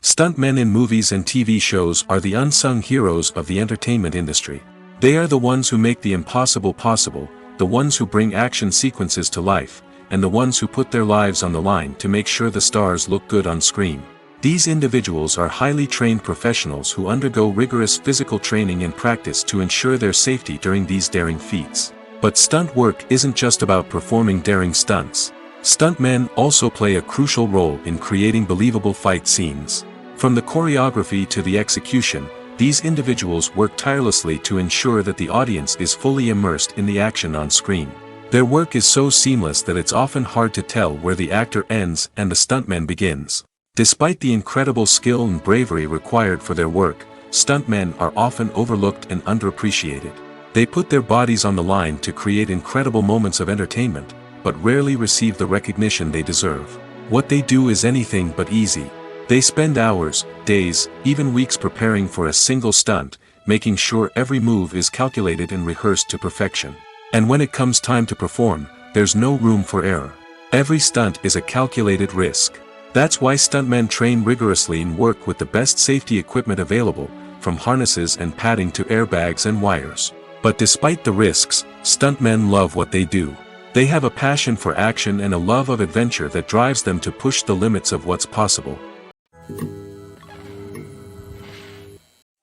Stuntmen in movies and TV shows are the unsung heroes of the entertainment industry. They are the ones who make the impossible possible, the ones who bring action sequences to life, and the ones who put their lives on the line to make sure the stars look good on screen. These individuals are highly trained professionals who undergo rigorous physical training and practice to ensure their safety during these daring feats. But stunt work isn't just about performing daring stunts. Stuntmen also play a crucial role in creating believable fight scenes. From the choreography to the execution, these individuals work tirelessly to ensure that the audience is fully immersed in the action on screen. Their work is so seamless that it's often hard to tell where the actor ends and the stuntman begins. Despite the incredible skill and bravery required for their work, stuntmen are often overlooked and underappreciated. They put their bodies on the line to create incredible moments of entertainment, but rarely receive the recognition they deserve. What they do is anything but easy. They spend hours, days, even weeks preparing for a single stunt, making sure every move is calculated and rehearsed to perfection. And when it comes time to perform, there's no room for error. Every stunt is a calculated risk. That's why stuntmen train rigorously and work with the best safety equipment available, from harnesses and padding to airbags and wires. But despite the risks, stuntmen love what they do. They have a passion for action and a love of adventure that drives them to push the limits of what's possible.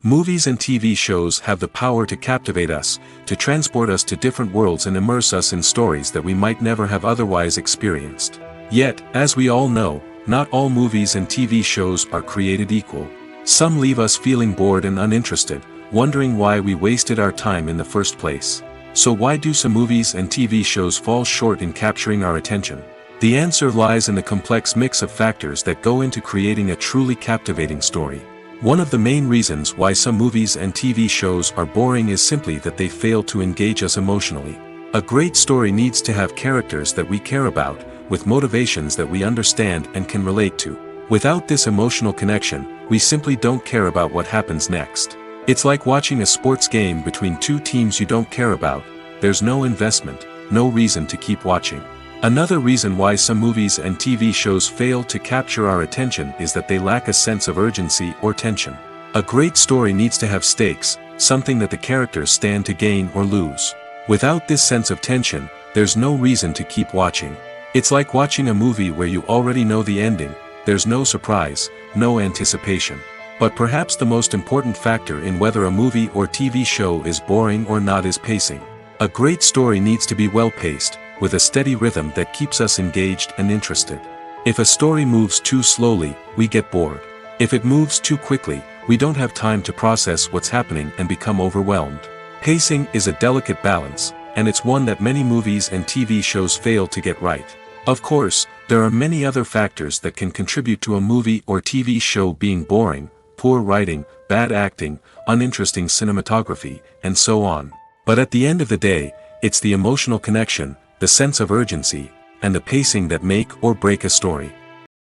Movies and TV shows have the power to captivate us, to transport us to different worlds and immerse us in stories that we might never have otherwise experienced. Yet, as we all know, not all movies and TV shows are created equal. Some leave us feeling bored and uninterested, wondering why we wasted our time in the first place. So why do some movies and TV shows fall short in capturing our attention? The answer lies in the complex mix of factors that go into creating a truly captivating story. One of the main reasons why some movies and TV shows are boring is simply that they fail to engage us emotionally. A great story needs to have characters that we care about, with motivations that we understand and can relate to. Without this emotional connection, we simply don't care about what happens next. It's like watching a sports game between two teams you don't care about. There's no investment, no reason to keep watching. Another reason why some movies and TV shows fail to capture our attention is that they lack a sense of urgency or tension. A great story needs to have stakes, something that the characters stand to gain or lose. Without this sense of tension, there's no reason to keep watching. It's like watching a movie where you already know the ending. There's no surprise, no anticipation. But perhaps the most important factor in whether a movie or TV show is boring or not is pacing. A great story needs to be well-paced, with a steady rhythm that keeps us engaged and interested. If a story moves too slowly, we get bored. If it moves too quickly, we don't have time to process what's happening and become overwhelmed. Pacing is a delicate balance, and it's one that many movies and TV shows fail to get right. Of course, There are many other factors that can contribute to a movie or TV show being boring: poor writing, bad acting, uninteresting cinematography, and so on. But at the end of the day, it's the emotional connection, the sense of urgency, and the pacing that make or break a story.